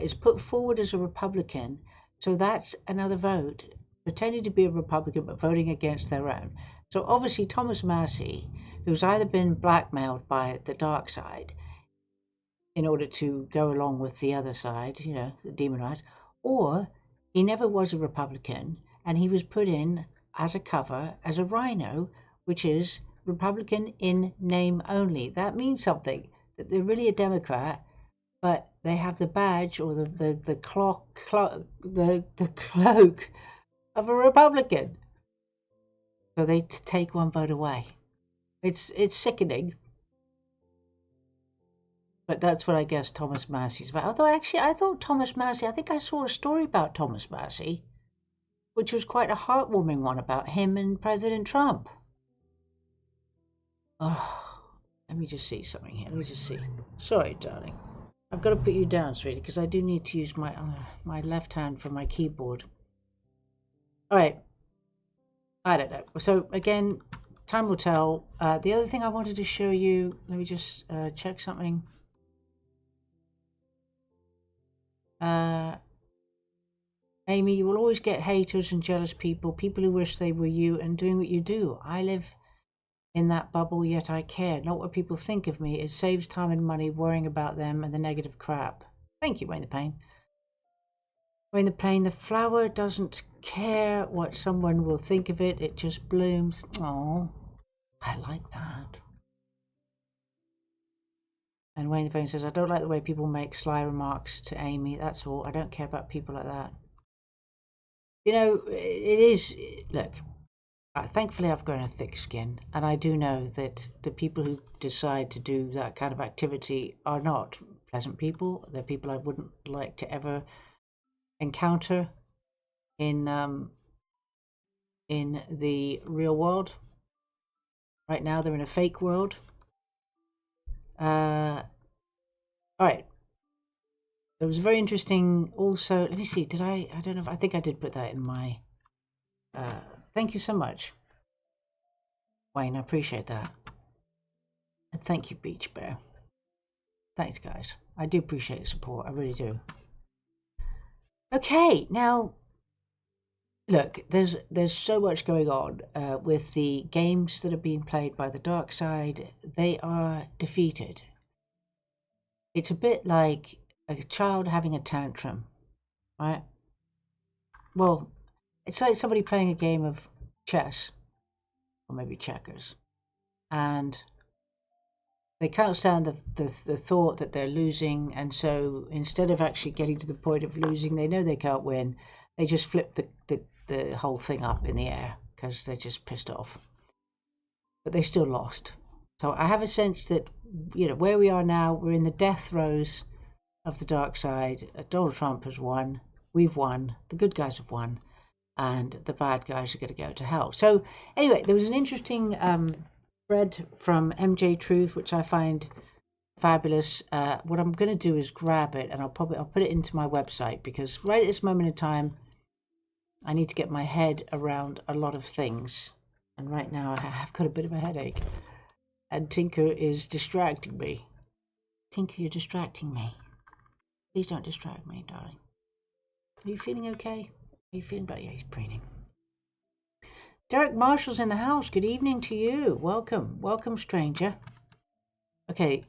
is put forward as a Republican. So that's another vote, pretending to be a Republican but voting against their own. So obviously Thomas Massie, who's either been blackmailed by the dark side in order to go along with the other side, you know, the demon rights, or he never was a Republican and he was put in as a cover as a rhino, which is Republican in name only. That means something, that they're really a Democrat, but they have the badge or the cloak of a Republican. So they take one vote away. It's sickening. But that's what I guess Thomas Massey's about. Although actually, I thought Thomas Massey, I think I saw a story about Thomas Massey, which was quite a heartwarming one about him and President Trump. Oh, let me just see something here. Let me just see. Sorry, darling. I've got to put you down, sweetie, because I do need to use my my left hand for my keyboard. All right. I don't know. So again, time will tell. The other thing I wanted to show you, let me just check something. Amy, you will always get haters and jealous people who wish they were you and doing what you do. I live in that bubble, yet I care. Not what people think of me. It saves time and money worrying about them and the negative crap. Thank you, Wayne the Pain. Wayne the Pain, the flower doesn't care what someone will think of it. It just blooms. Oh, I like that. And Wayne the Pain says, I don't like the way people make sly remarks to Amy. That's all. I don't care about people like that. You know, it is, look, thankfully I've grown a thick skin, and I do know that the people who decide to do that kind of activity are not pleasant people. They're people I wouldn't like to ever encounter in the real world. Right now they're in a fake world. All right. It was very interesting also. Let me see, did I don't know if I think I did put that in my thank you so much, Wayne. I appreciate that. And thank you, Beach Bear. Thanks, guys. I do appreciate the support. I really do. Okay, now look, there's so much going on with the games that are being played by the dark side. They are defeated. It's a bit like a child having a tantrum, right? Well, it's like somebody playing a game of chess, or maybe checkers, and they can't stand the thought that they're losing, and so instead of actually getting to the point of losing, they know they can't win. They just flip the whole thing up in the air because they're just pissed off. But they still lost. So I have a sense that, you know, where we are now, we're in the death throes of the dark side. Donald Trump has won. We've won. The good guys have won. And the bad guys are going to go to hell. So anyway, there was an interesting thread from MJ Truth, which I find fabulous. What I'm going to do is grab it and I'll put it into my website, because right at this moment in time, I need to get my head around a lot of things. And right now I've got a bit of a headache. And Tinker is distracting me. Tinker, you're distracting me. Please don't distract me, darling. Are you feeling okay? Are you feeling better? Yeah, he's preening. Derek Marshall's in the house. Good evening to you. Welcome. Welcome, stranger. Okay.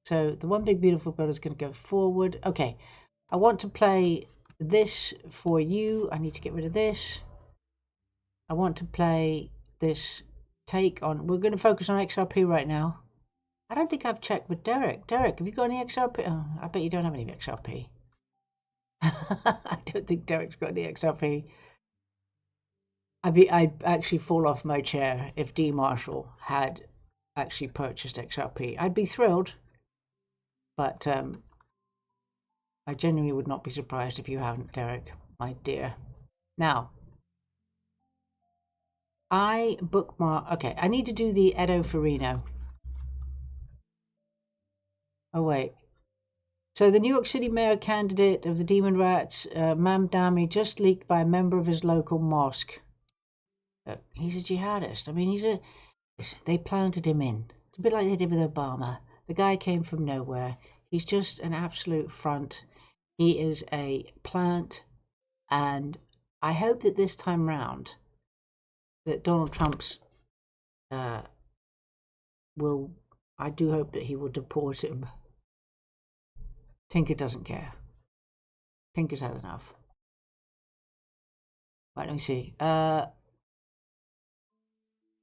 So the One Big Beautiful Bill is going to go forward. Okay. I want to play this for you. I need to get rid of this. I want to play this take on... We're going to focus on XRP right now. I don't think I've checked with Derek. Derek, have you got any XRP? Oh, I bet you don't have any XRP. I don't think Derek's got any XRP. I'd actually fall off my chair if D. Marshall had actually purchased XRP. I'd be thrilled, but I genuinely would not be surprised if you haven't, Derek, my dear. Now, I bookmark... Okay, I need to do the Edo Farino. Oh, wait. So the New York City mayor candidate of the Demon Rats, Mamdani, just leaked by a member of his local mosque. He's a jihadist. I mean, listen, they planted him in. It's a bit like they did with Obama. The guy came from nowhere. He's just an absolute front. He is a plant. And I hope that this time round, that Donald Trump's I do hope that he will deport him. Tinker doesn't care. Tinker's had enough. Right, let me see.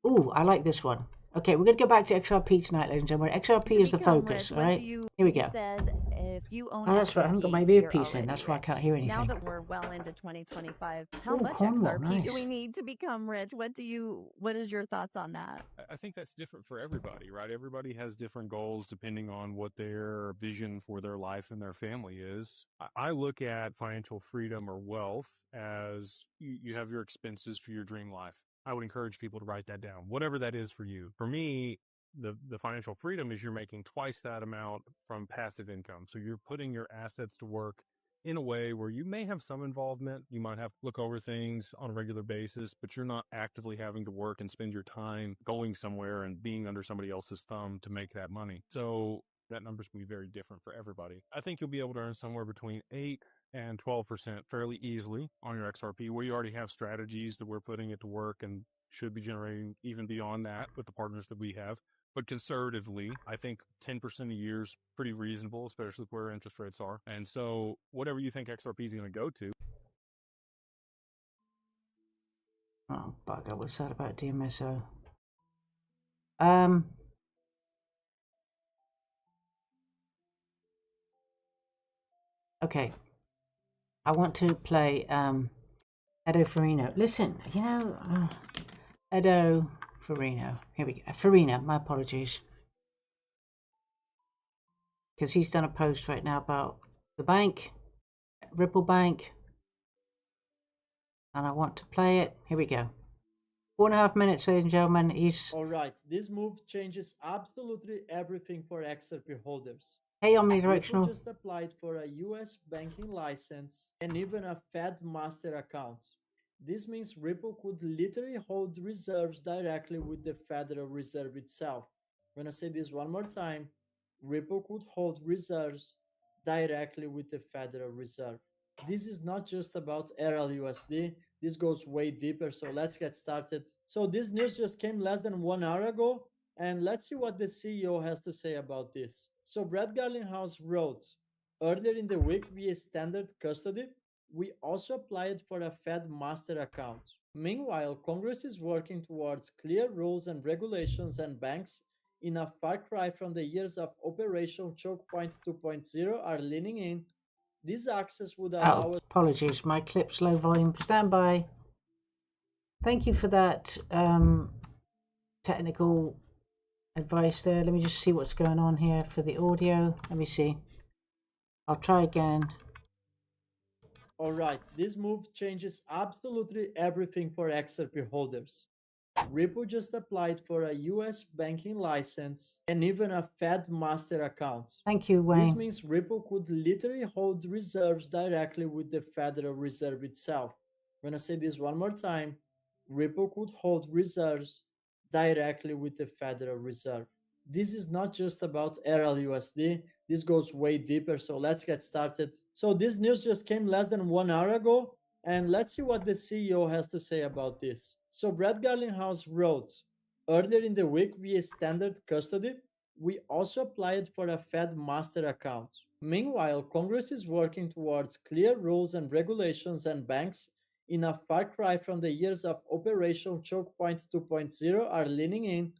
Ooh, I like this one. Okay, we're going to go back to XRP tonight, ladies and gentlemen. XRP is the focus, all right? Here we go. Said If you own Oh, that's right. I haven't got my XRP, you're earpiece in. already That's why I can't rich. hear Now anything. that we're well into 2025, how Oh, much Cornwall, XRP do nice. we need to become rich? What is your thoughts on that? I think that's different for everybody, right? Everybody has different goals depending on what their vision for their life and their family is. I look at financial freedom or wealth as you have your expenses for your dream life. I would encourage people to write that down, whatever that is for you. For me, the financial freedom is you're making twice that amount from passive income. So you're putting your assets to work in a way where you may have some involvement. You might have to look over things on a regular basis, but you're not actively having to work and spend your time going somewhere and being under somebody else's thumb to make that money. So that number's going to be very different for everybody. I think you'll be able to earn somewhere between 8 and 12% fairly easily on your XRP. We already have strategies that we're putting it to work and should be generating even beyond that with the partners that we have. But conservatively, I think 10% a year is pretty reasonable, especially where interest rates are. And so whatever you think XRP is going to go to. Oh, bugger. What's that about DMSO? Okay. I want to play Edo Farino. Listen, you know, Edo Farino. Here we go. Farina, my apologies. Because he's done a post right now about the bank, Ripple Bank. And I want to play it. Here we go. 4.5 minutes, ladies and gentlemen. All right. This move changes absolutely everything for XRP holders. Hey, omnidirectional. Ripple just applied for a US banking license and even a Fed master account. This means Ripple could literally hold reserves directly with the Federal Reserve itself. When I say this one more time, Ripple could hold reserves directly with the Federal Reserve. This is not just about RLUSD. This goes way deeper, so let's get started. So this news just came less than 1 hour ago, and let's see what the CEO has to say about this. So Brad Garlinghouse wrote, earlier in the week via standard custody, we also applied for a Fed master account. Meanwhile, Congress is working towards clear rules and regulations, and banks, in a far cry from the years of Operation Choke Point 2.0, are leaning in. This access would allow us... Apologies, my clip's low volume. Stand by. Thank you for that technical advice there. Let me just see what's going on here for the audio. Let me see. I'll try again. All right, this move changes absolutely everything for XRP holders. Ripple just applied for a US banking license and even a Fed master account. Thank you, Wayne. This means Ripple could literally hold reserves directly with the Federal Reserve itself. When I say this one more time, Ripple could hold reserves directly with the Federal Reserve. This is not just about RLUSD. This goes way deeper, so let's get started. So this news just came less than 1 hour ago, and let's see what the CEO has to say about this. So Brad Garlinghouse wrote, earlier in the week via standard custody, we also applied for a Fed master account. Meanwhile, Congress is working towards clear rules and regulations, and banks, in a far cry from the years of Operation Choke Point 2.0, are leaning in.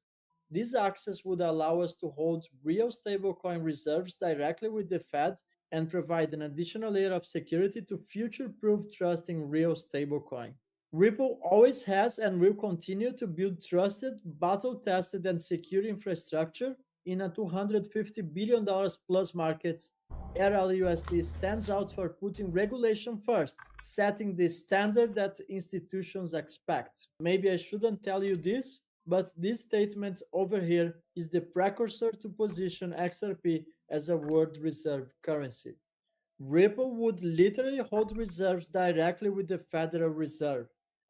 This access would allow us to hold real stablecoin reserves directly with the Fed and provide an additional layer of security to future-proof trust in real stablecoin. Ripple always has and will continue to build trusted, battle-tested, and secure infrastructure in a $250 billion plus market. RLUSD stands out for putting regulation first, setting the standard that institutions expect. Maybe I shouldn't tell you this, but this statement over here is the precursor to position XRP as a world reserve currency. Ripple would literally hold reserves directly with the Federal Reserve.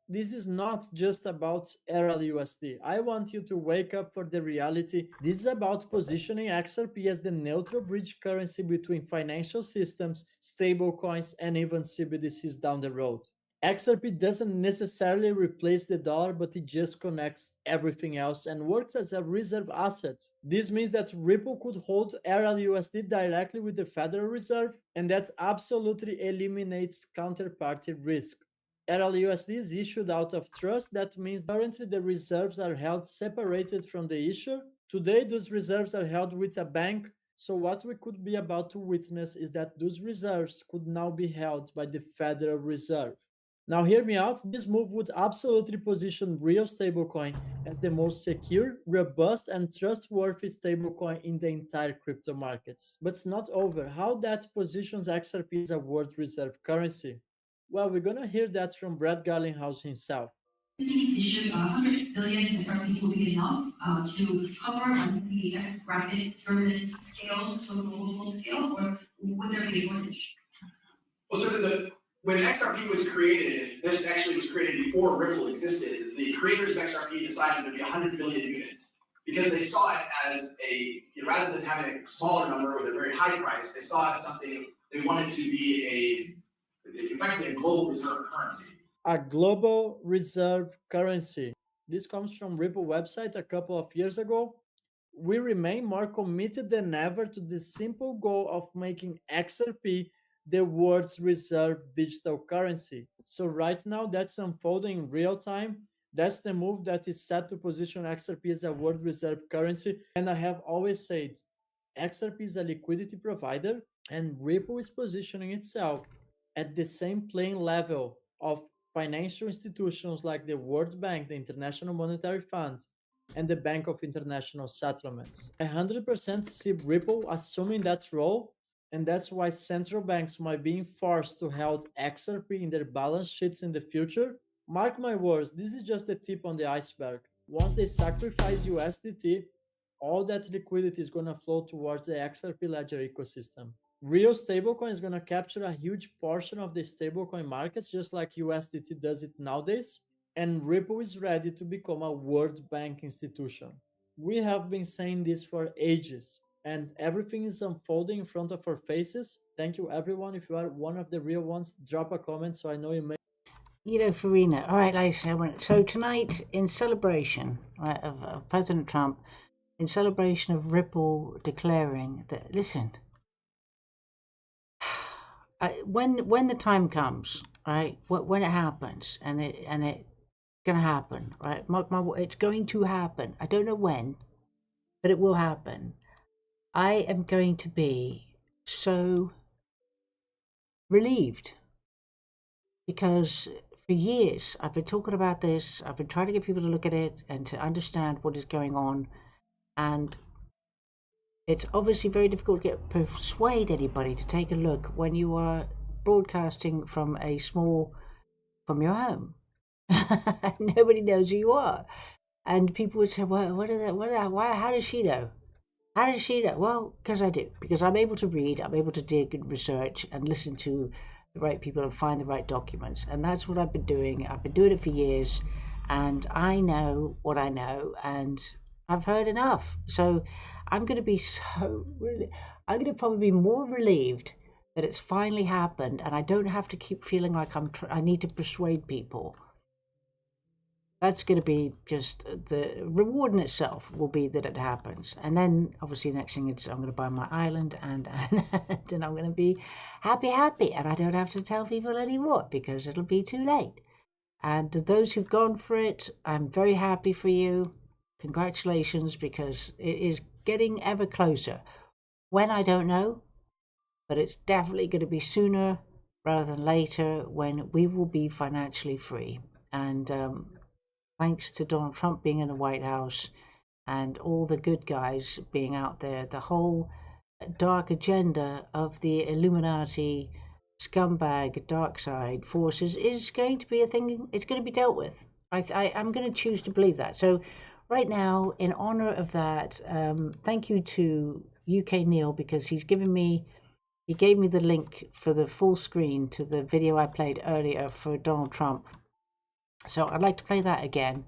This is not just about RLUSD. I want you to wake up for the reality. This is about positioning XRP as the neutral bridge currency between financial systems, stablecoins, and even CBDCs down the road. XRP doesn't necessarily replace the dollar, but it just connects everything else and works as a reserve asset. This means that Ripple could hold RLUSD directly with the Federal Reserve, and that absolutely eliminates counterparty risk. RLUSD is issued out of trust. That means currently the reserves are held separated from the issuer. Today, those reserves are held with a bank So what we could be about to witness is that those reserves could now be held by the Federal Reserve. Now hear me out, this move would absolutely position real stablecoin as the most secure, robust, and trustworthy stablecoin in the entire crypto markets. But it's not over. How that positions XRP as a world reserve currency? Well, we're gonna hear that from Brad Garlinghouse himself. Issue 100 billion XRPs will be enough to cover the X rapid service scales to a global scale, or would there be a shortage? Well, so when XRP was created, this actually was created before Ripple existed. The creators of XRP decided there'd be 100 billion units because they saw it as rather than having a smaller number with a very high price, they saw it as something they wanted to be effectively a global reserve currency. A global reserve currency. This comes from Ripple website a couple of years ago. We remain more committed than ever to the simple goal of making XRP the world's reserve digital currency. So right now that's unfolding in real time. That's the move that is set to position XRP as a world reserve currency. And I have always said, XRP is a liquidity provider, and Ripple is positioning itself at the same playing level of financial institutions like the World Bank, the International Monetary Fund, and the Bank of International Settlements. I 100% see Ripple assuming that role, and that's why central banks might be forced to hold XRP in their balance sheets in the future. Mark my words, this is just the tip on the iceberg. Once they sacrifice USDT, all that liquidity is going to flow towards the XRP Ledger ecosystem. Real stablecoin is going to capture a huge portion of the stablecoin markets, just like USDT does it nowadays. And Ripple is ready to become a World Bank institution. We have been saying this for ages, and everything is unfolding in front of our faces. Thank you, everyone. If you are one of the real ones, drop a comment so I know you may. Farina. All right, ladies and gentlemen. So tonight, in celebration of President Trump, in celebration of Ripple declaring that, listen, when the time comes, right? When it happens, and it's gonna happen, right? It's going to happen. I don't know when, but it will happen. I am going to be so relieved because for years I've been talking about this. I've been trying to get people to look at it and to understand what is going on, and it's obviously very difficult to persuade anybody to take a look when you are broadcasting from your home. Nobody knows who you are, and people would say, "Well, why? How does she know? How does she know?" Well, because I do. Because I'm able to read, I'm able to dig and research and listen to the right people and find the right documents, and that's what I've been doing. I've been doing it for years, and I know what I know, and I've heard enough. So I'm going to be I'm going to probably be more relieved that it's finally happened, and I don't have to keep feeling like I need to persuade people. That's going to be just the reward in itself will be that it happens. And then obviously the next thing is I'm going to buy my island and then I'm going to be happy, and I don't have to tell people anymore because it'll be too late. And to those who've gone for it, I'm very happy for you. Congratulations, because it is getting ever closer. When, I don't know, but it's definitely going to be sooner rather than later when we will be financially free. And thanks to Donald Trump being in the White House and all the good guys being out there, the whole dark agenda of the Illuminati, scumbag, dark side forces is going to be a thing. It's going to be dealt with. I'm going to choose to believe that. So right now, in honor of that, thank you to UK Neil, because he gave me the link for the full screen to the video I played earlier for Donald Trump. So I'd like to play that again.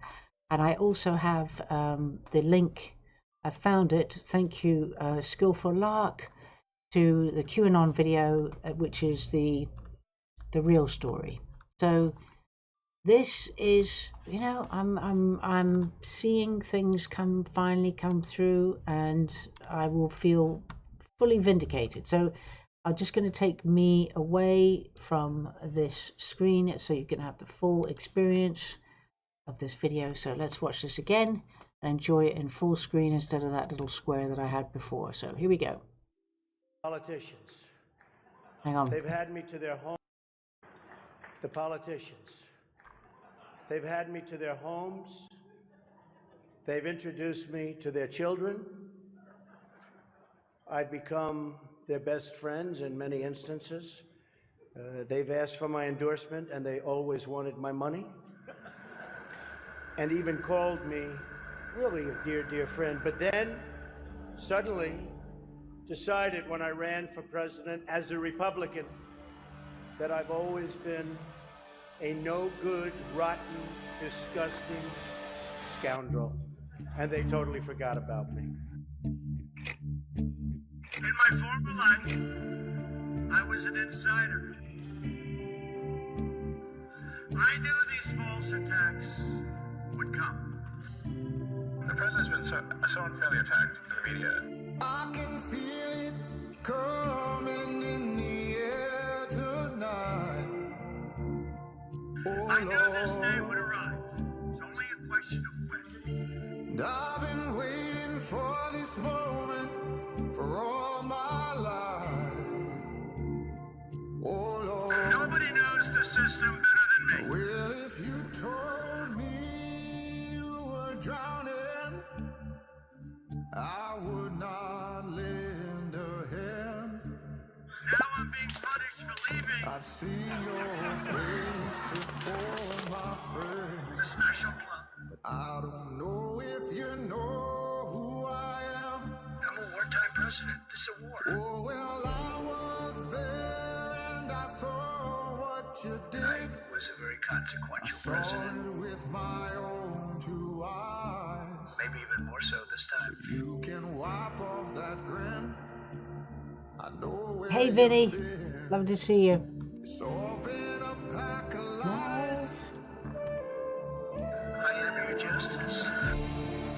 And I also have the link. I found it. Thank you, Skillful Lark, to the QAnon video, which is the real story. So this is, I'm seeing things finally come through, and I will feel fully vindicated. So I'm just going to take me away from this screen so you can have the full experience of this video. So let's watch this again and enjoy it in full screen instead of that little square that I had before. So here we go. Politicians. Hang on. They've had me to their home. The politicians. They've had me to their homes. They've introduced me to their children. I've become their best friends in many instances. They've asked for my endorsement, and they always wanted my money. And even called me really a dear, dear friend. But then, suddenly, decided when I ran for president as a Republican that I've always been a no-good, rotten, disgusting scoundrel. And they totally forgot about me. In my former life, I was an insider. I knew these false attacks would come. The president's been so unfairly attacked in the media. I can feel it coming in the air tonight. Oh, I knew this day would arrive. It's only a question of when. And I've been waiting for this moment for all my life. Oh, Lord. Nobody knows the system better than me. Well, if you told me you were drowning, I would not lend a hand. Now I'm being punished for leaving. I've seen your face before, my friend. The special club. But I don't know if you know who I am. I'm a wartime president. This is a war. Oh, well, I was there and I saw what you did. I was a very consequential I president. saw it with my own two eyes. Maybe even more so this time. So you can wipe off that grin. I know where Hey, you've Vinny. been. Love to see you. It's all been a pack of lies. I am your justice.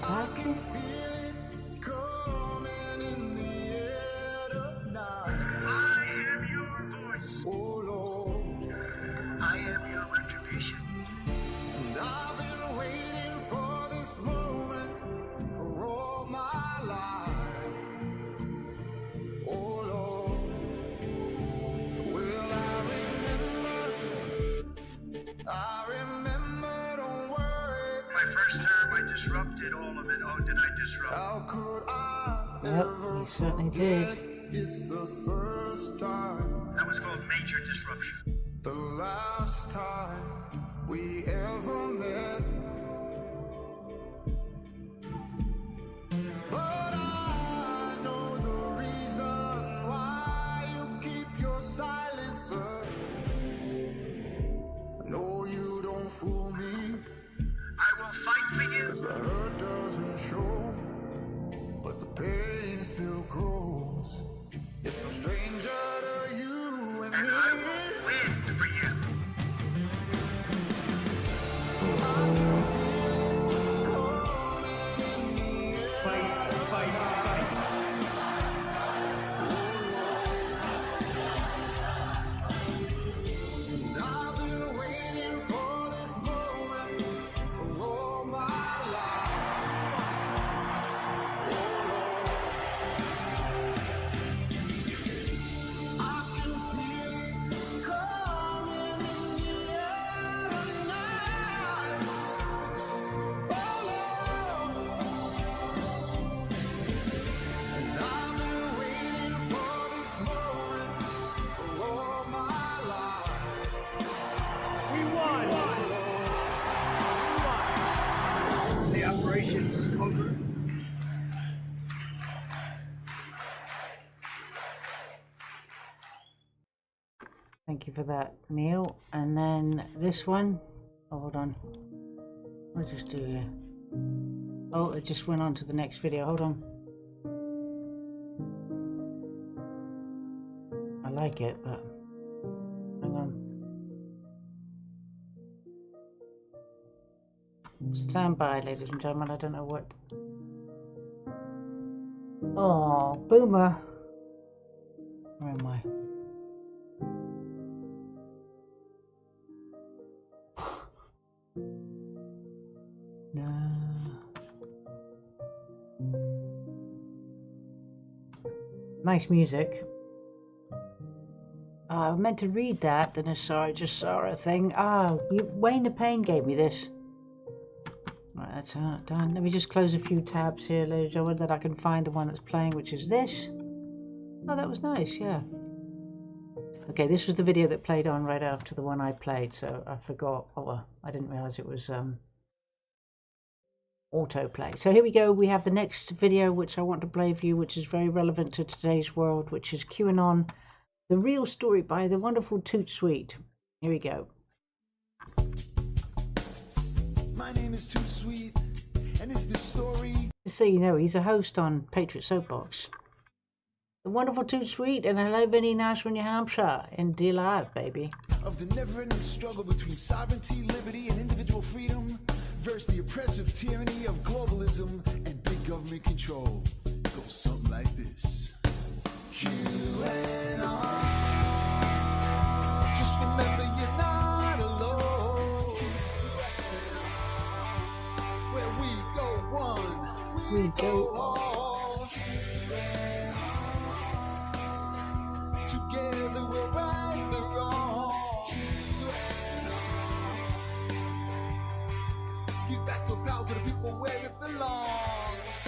I can feel it coming in the air tonight. I am your voice. Oh, Lord. I am your retribution. And I've been waiting for this moment for all my life. Oh, Lord. Well, I remember, don't worry. My first term, I disrupted all of it. Oh, did I disrupt? How could I Yep, ever you certainly forget? did. It's the first time, That was called major disruption. the last time we ever met. But I know the reason why you keep your silence, sir. No, you don't fool me. I will fight for you. 'Cause the hurt doesn't show, but the pain still grows. It's no stranger to you and And me. I will win for you. And I've been waiting for this moment for all my life. I can feel it coming in the air tonight. Oh, Lord. And I've been waiting for this moment for all my life. We won. The operation's over. Thank you for that, Neil. And then this one. Oh, hold on. I'll just do here. Oh, it just went on to the next video. Hold on. I like it, but hang on. Stand by, ladies and gentlemen. I don't know what. Oh, Boomer. Where am I? No. Nice music. I meant to read that, then I just saw a thing. Wayne the Pain gave me this. Right, that's done. Let me just close a few tabs here, ladies and gentlemen, that I can find the one that's playing, which is this. Oh, that was nice, yeah. Okay, this was the video that played on right after the one I played, so I forgot. Oh, well, I didn't realize it was autoplay. So here we go. We have the next video, which I want to play for you, which is very relevant to today's world, which is QAnon, the real story by the wonderful Toot Sweet. Here we go. My name is Toot Sweet, and it's the story. Just so you know, he's a host on Patriot Soapbox. The wonderful Toot Sweet, and I live in Nashville, New Hampshire, in Dear Life, baby. Of the never-ending struggle between sovereignty, liberty, and individual freedom versus the oppressive tyranny of globalism and big government control. It goes something like this. QAnon. Just remember you're not alone. Where we go one, we go all. Together we'll right the wrongs. Give back the power to the people where it belongs.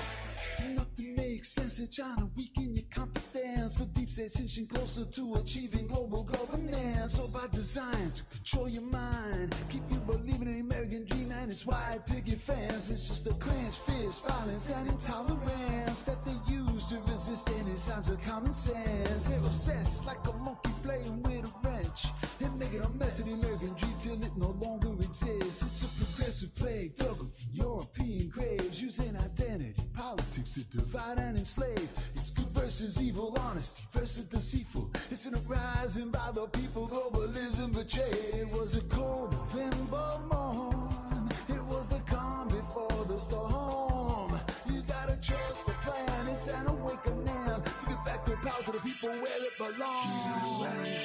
Nothing makes sense. They're trying to weaken your confidence. The deep state's inching closer to achieving global governance. So by design, to control your mind, keep you believing in the American dream and its wide picket fence. It's just a clenched fist, violence and intolerance that they use to resist any signs of common sense. They're obsessed like a monkey playing with a wrench and making a mess of the American dream till it no longer exists. It's a progressive plague dug from European graves, using identity politics to divide and enslave. It's good versus evil, honesty versus deceitful. It's an uprising by the people, globalism betrayed. It was a cold November morn. It was the calm before the storm. You gotta trust the plan. It's an awakening to get back the power to the people where it belongs.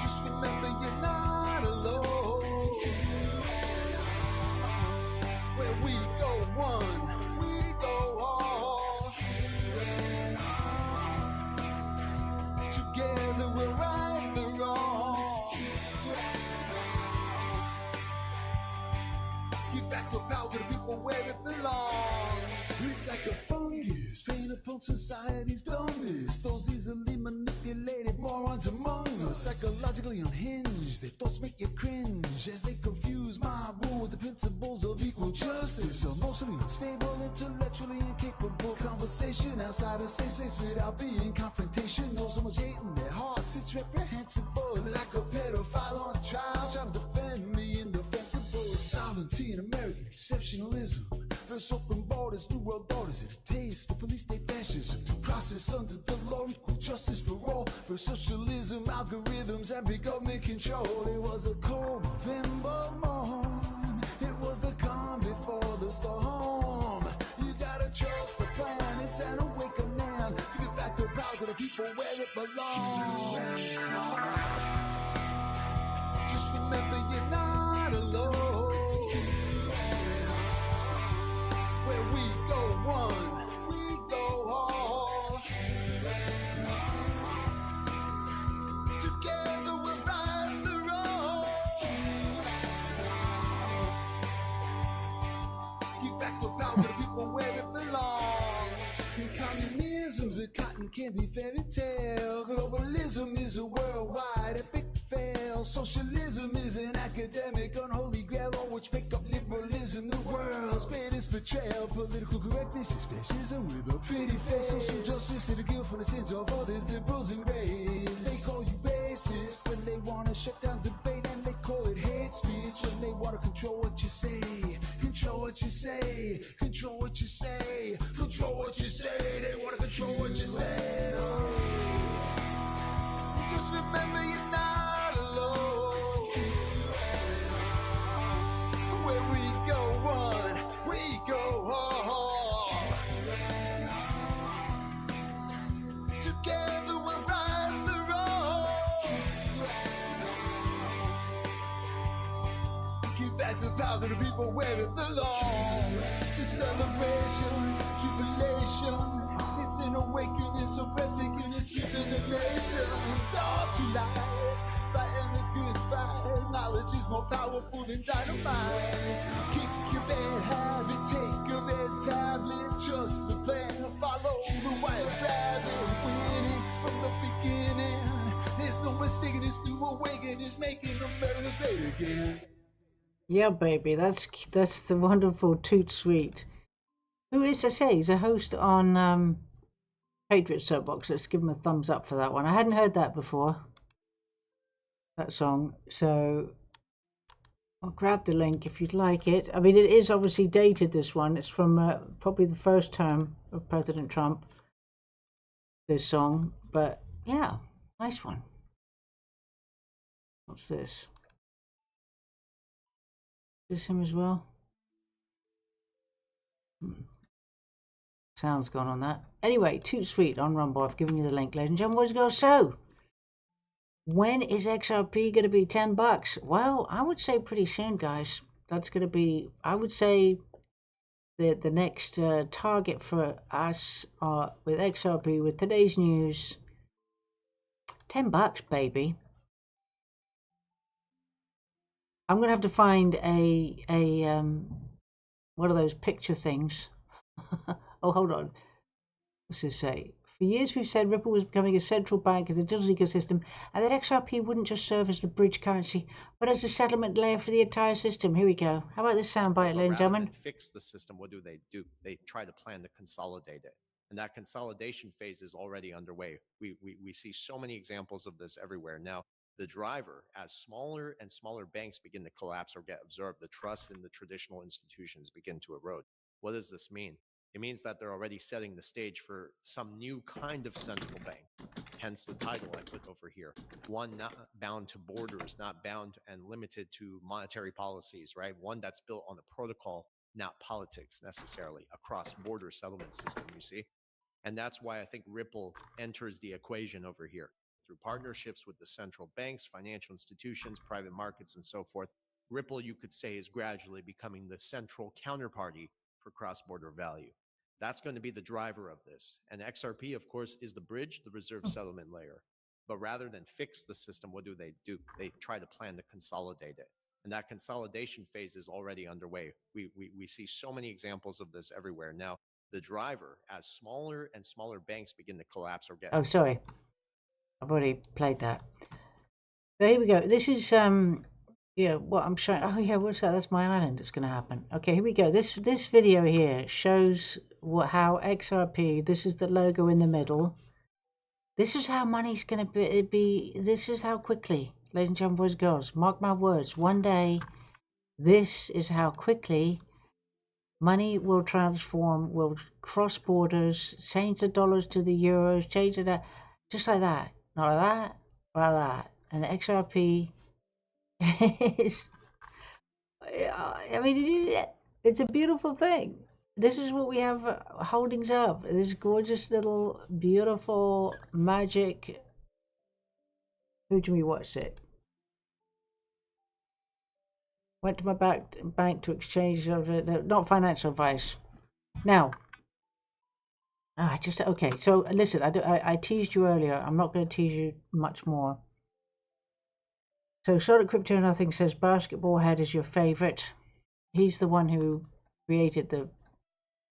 Just remember you're not alone. Where we go one, we go all. Together we'll right the wrongs. Give back the power to the people where it belongs. It's like a fungus, playing upon society's dumbness. Those easily manipulated morons among us, psychologically unhinged. Their thoughts make you cringe as they confuse my rule with the principles of equal justice. Emotionally unstable, intellectually incapable. Conversation outside a safe space without being confrontational. So much hate in their hearts, it's reprehensible. Like a pedophile on trial, trying to defend the indefensible. Sovereignty and American exceptionalism versus open borders, new world orders. It a taste of police state fascism. To process under the law, equal justice for all. For socialism, algorithms, and big government control. It was a cold November morn. It was the calm before the storm. You gotta trust the plan. It's an awakening to get back the power to the people where it belongs. Just remember you're not alone. Where we go one, we go all. Together we'll right the wrongs. Give back the power to the people where it belongs. And communism's a cotton candy fairy tale. Globalism is a worldwide epic fail. Socialism is an academic unholy grail on which make up liberalism, the world's greatest betrayal. Political correctness is fascism with a pretty face. Social justice is the guilt for the sins of others, liberals and race. They call you racist when they want to shut down debate, and they call it hate speech when they want to control what you say. Control what you say. Control what you say. Control what you say. They want to control what you say. Just remember you're not alone. Where we go one, we go all. Together we'll right the wrongs. Give back the power to the people where it belongs. It's a celebration, jubilation. It's an awakening, so breathtaking, it's sweeping the nation. tonight. Fighting a good fight. Knowledge is more powerful than dynamite. Kick your bad habit, take a red tablet. Trust the plan, follow the white rabbit. Winning from the beginning. There's no mistaking this new awakening is making America great again. Yeah, baby, that's the wonderful Toot Sweet. Who is to say he's a host on Patriot Soapbox. Let's give him a thumbs up for that one. I hadn't heard that before, that song, so I'll grab the link if you'd like it. I mean, it is obviously dated, this one. It's from probably the first term of President Trump, this song, but yeah, nice one. What's this? Is this him as well? Sound's gone on that. Anyway, Toot Sweet on Rumble. I've given you the link, ladies and gentlemen. Boys and girls. So, when is XRP going to be $10? Well, I would say pretty soon, guys. That's going to be, I would say, the next target for us with XRP, with today's news. $10, baby. I'm going to have to find a one of those picture things. Oh, hold on. What's this say? For years we've said Ripple was becoming a central bank of the digital ecosystem, and that XRP wouldn't just serve as the bridge currency, but as a settlement layer for the entire system. Here we go. How about this soundbite, ladies and gentlemen? Fix the system. What do? They try to plan to consolidate it. And that consolidation phase is already underway. We see so many examples of this everywhere. Now, the driver, as smaller and smaller banks begin to collapse or get absorbed, the trust in the traditional institutions begin to erode. What does this mean? It means that they're already setting the stage for some new kind of central bank, hence the title I put over here. One not bound to borders, not bound and limited to monetary policies, right? One that's built on a protocol, not politics necessarily, a cross-border settlement system, you see? And that's why I think Ripple enters the equation over here. Through partnerships with the central banks, financial institutions, private markets, and so forth, Ripple, you could say, is gradually becoming the central counterparty for cross-border value. That's going to be the driver of this. And XRP, of course, is the bridge, the reserve settlement layer. But rather than fix the system, what do? They try to plan to consolidate it. And that consolidation phase is already underway. We see so many examples of this everywhere. Now, the driver, as smaller and smaller banks begin to collapse or get... Oh, sorry. I've already played that. So here we go. This is yeah, what I'm showing. Oh yeah, what's that? That's my island. It's going to happen. Okay, here we go. This video here shows how XRP. This is the logo in the middle. This is how money's going to be. This is how quickly, ladies and gentlemen, boys and girls. Mark my words. One day, this is how quickly money will transform. Will cross borders, change the dollars to the euros, change it just like that. Not like that, like that. And XRP is, I mean, it's a beautiful thing. This is what we have holdings of. This gorgeous little, beautiful, magic. Who do we watch it? Went to my bank to exchange, not financial advice. Now, okay, so listen, I teased you earlier. I'm not going to tease you much more. So Solid Crypto Nothing says Basketball Head is your favorite. He's the one who created the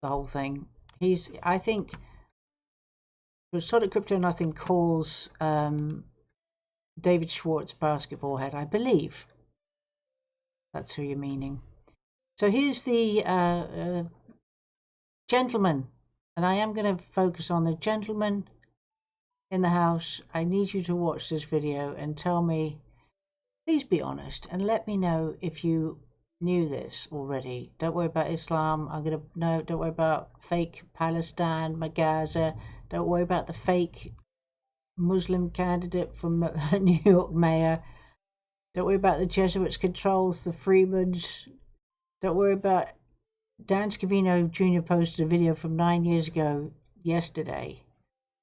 whole thing. I think, so Solid Crypto Nothing calls David Schwartz Basketball Head, I believe. That's who you're meaning. So here's the gentleman. And I am going to focus on the gentleman in the house. I need you to watch this video and tell me, please be honest, and let me know if you knew this already. Don't worry about Islam. Don't worry about fake Palestine, Gaza. Don't worry about the fake Muslim candidate from New York mayor. Don't worry about the Jesuits controls the Freemans. Don't worry about Dan Scavino Jr. posted a video from 9 years ago, yesterday,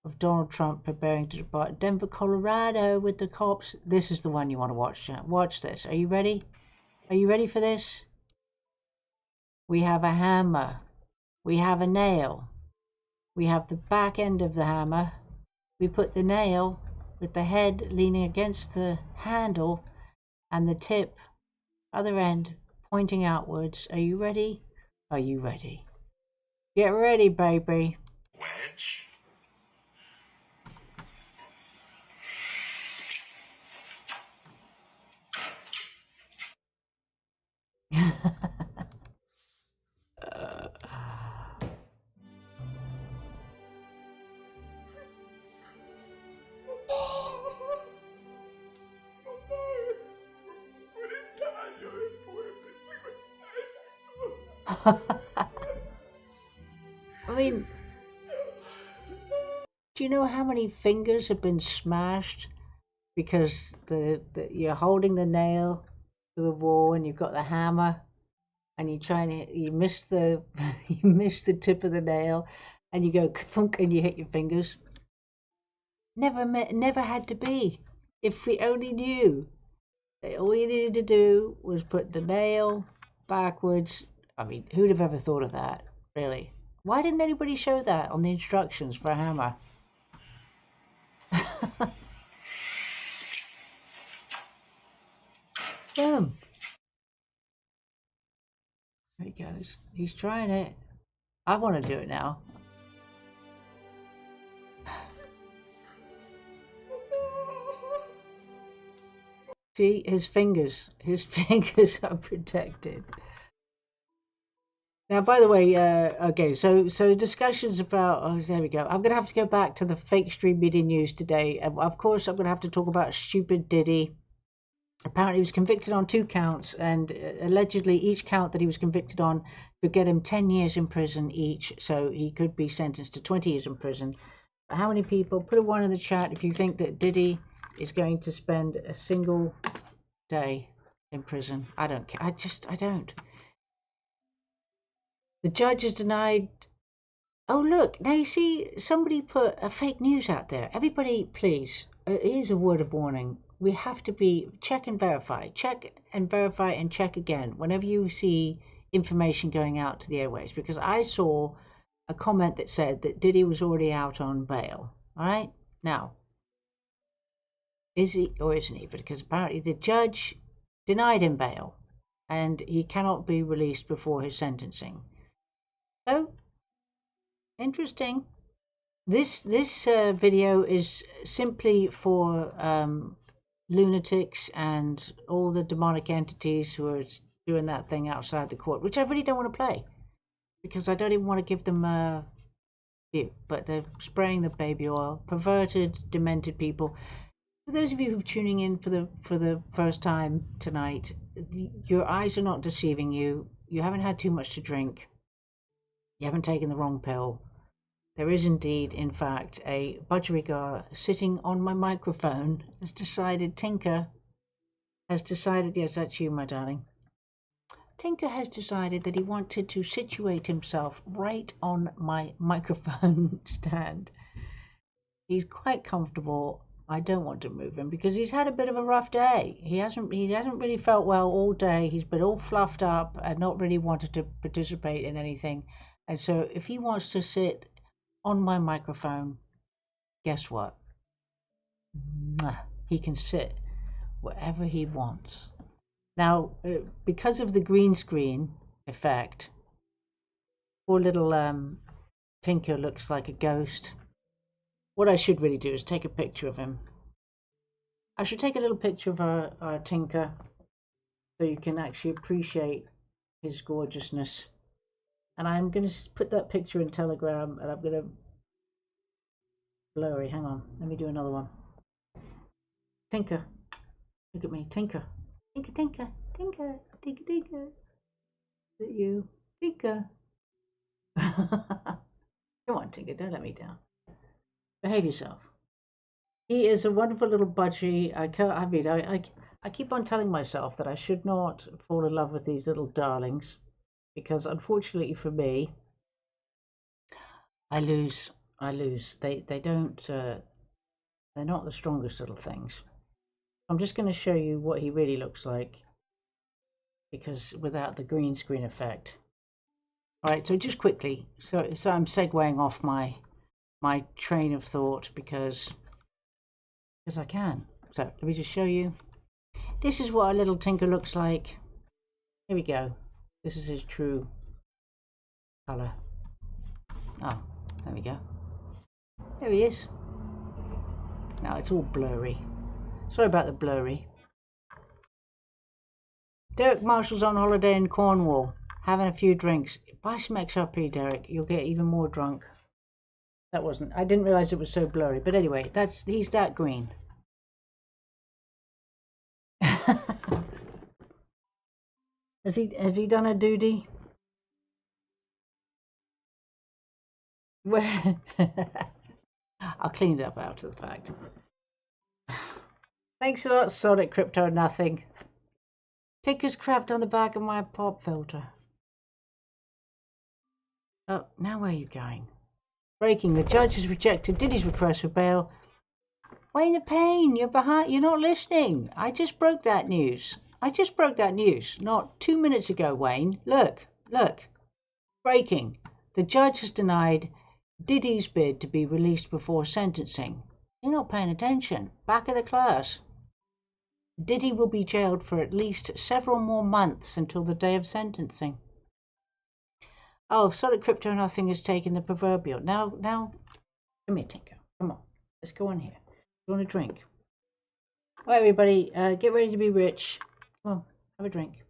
of Donald Trump preparing to depart Denver, Colorado with the cops. This is the one you want to watch. Watch this. Are you ready? Are you ready for this? We have a hammer. We have a nail. We have the back end of the hammer. We put the nail with the head leaning against the handle and the tip, other end, pointing outwards. Are you ready? Are you ready? Get ready, baby. Wedge. I mean, do you know how many fingers have been smashed because you're holding the nail to the wall and you've got the hammer and you miss the you miss the tip of the nail and you go thunk and you hit your fingers? Never had to be. If we only knew that all you needed to do was put the nail backwards. I mean, who'd have ever thought of that, really? Why didn't anybody show that on the instructions for a hammer? Boom. There he goes. He's trying it. I want to do it now. See, his fingers are protected. Now, by the way, okay, so discussions about, oh, there we go. I'm going to have to go back to the fake stream media news today. Of course, I'm going to have to talk about stupid Diddy. Apparently, he was convicted on 2 counts, and allegedly each count that he was convicted on could get him 10 years in prison each, so he could be sentenced to 20 years in prison. How many people? Put a 1 in the chat if you think that Diddy is going to spend a single day in prison. I don't care. I don't. The judge has denied. Oh, look, now you see somebody put a fake news out there. Everybody, please, here's a word of warning. We have to be check and verify and check again whenever you see information going out to the airwaves, because I saw a comment that said that Diddy was already out on bail. All right, now is he or isn't he? Because apparently the judge denied him bail and he cannot be released before his sentencing. So interesting. This video is simply for lunatics and all the demonic entities who are doing that thing outside the court, which I really don't want to play because I don't even want to give them a view. But they're spraying the baby oil, perverted, demented people. For those of you who are tuning in for the first time tonight, your eyes are not deceiving you. You haven't had too much to drink. You haven't taken the wrong pill. There is indeed, in fact, a budgerigar sitting on my microphone has decided, Tinker has decided, yes, that's you, my darling. Tinker has decided that he wanted to situate himself right on my microphone stand. He's quite comfortable. I don't want to move him because he's had a bit of a rough day. He hasn't really felt well all day. He's been all fluffed up and not really wanted to participate in anything. And so if he wants to sit on my microphone, guess what? He can sit wherever he wants. Now, because of the green screen effect, poor little Tinker looks like a ghost. What I should really do is take a picture of him. I should take a little picture of our Tinker so you can actually appreciate his gorgeousness. And I'm going to put that picture in Telegram, and I'm going to blurry. Hang on, let me do another one. Tinker, look at me, Tinker, Tinker, Tinker, Tinker, Tinker, Tinker. Is it you, Tinker? Come on, Tinker, don't let me down. Behave yourself. He is a wonderful little budgie. I keep on telling myself that I should not fall in love with these little darlings. Because unfortunately for me, I lose. They don't. They're not the strongest little things. I'm just going to show you what he really looks like, because without the green screen effect. All right. So just quickly. So I'm segueing off my train of thought because because I can. So let me just show you. This is what a little tinker looks like. Here we go. This is his true colour. Oh, there we go. There he is. Now it's all blurry. Sorry about the blurry. Derek Marshall's on holiday in Cornwall, having a few drinks. Buy some XRP, Derek. You'll get even more drunk. That wasn't. I didn't realise it was so blurry. But anyway, he's that green. Has he done a duty? Well, I'll clean it up after the fact. Thanks a lot, Sonic Crypto Nothing. Tinker's crapped on the back of my pop filter. Oh, now where are you going? Breaking. The judge has rejected Diddy's request for bail. Wayne the Pain, you're behind. You're not listening. I just broke that news. Not 2 minutes ago, Wayne. Look. Breaking. The judge has denied Diddy's bid to be released before sentencing. You're not paying attention. Back of the class. Diddy will be jailed for at least several more months until the day of sentencing. Oh, Solid Crypto Nothing has taken the proverbial. Now, come here, Tinker. Come on. Let's go on here. You want a drink? All right, everybody, get ready to be rich. Come on, have a drink.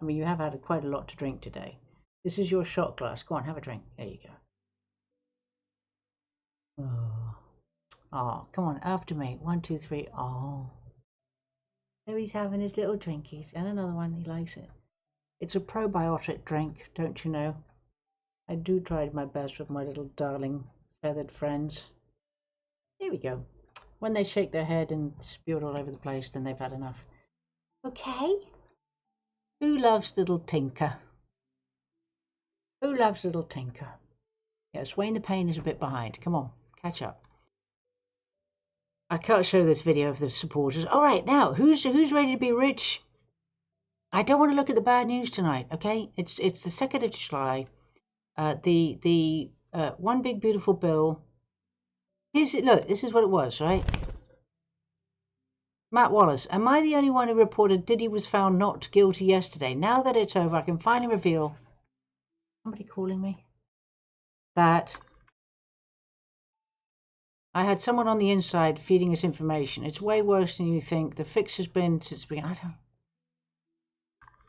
I mean, you have had quite a lot to drink today. This is your shot glass. Go on, have a drink. There you go. Oh, come on, after me. 1, 2, 3. Oh. There he's having his little drinkies. And another one, he likes it. It's a probiotic drink, don't you know? I do try my best with my little darling feathered friends. Here we go. When they shake their head and spew it all over the place, then they've had enough. Okay. Who loves little Tinker? Who loves little Tinker? Yes, Wayne the Pain is a bit behind. Come on, catch up. I can't show this video of the supporters. All right, now, who's ready to be rich? I don't want to look at the bad news tonight, okay? It's the 2nd of July. The one big beautiful bill. Look, this is what it was, right? Matt Wallace, am I the only one who reported Diddy was found not guilty yesterday? Now that it's over, I can finally reveal. Somebody calling me? That I had someone on the inside feeding us information. It's way worse than you think. The fix has been since the beginning.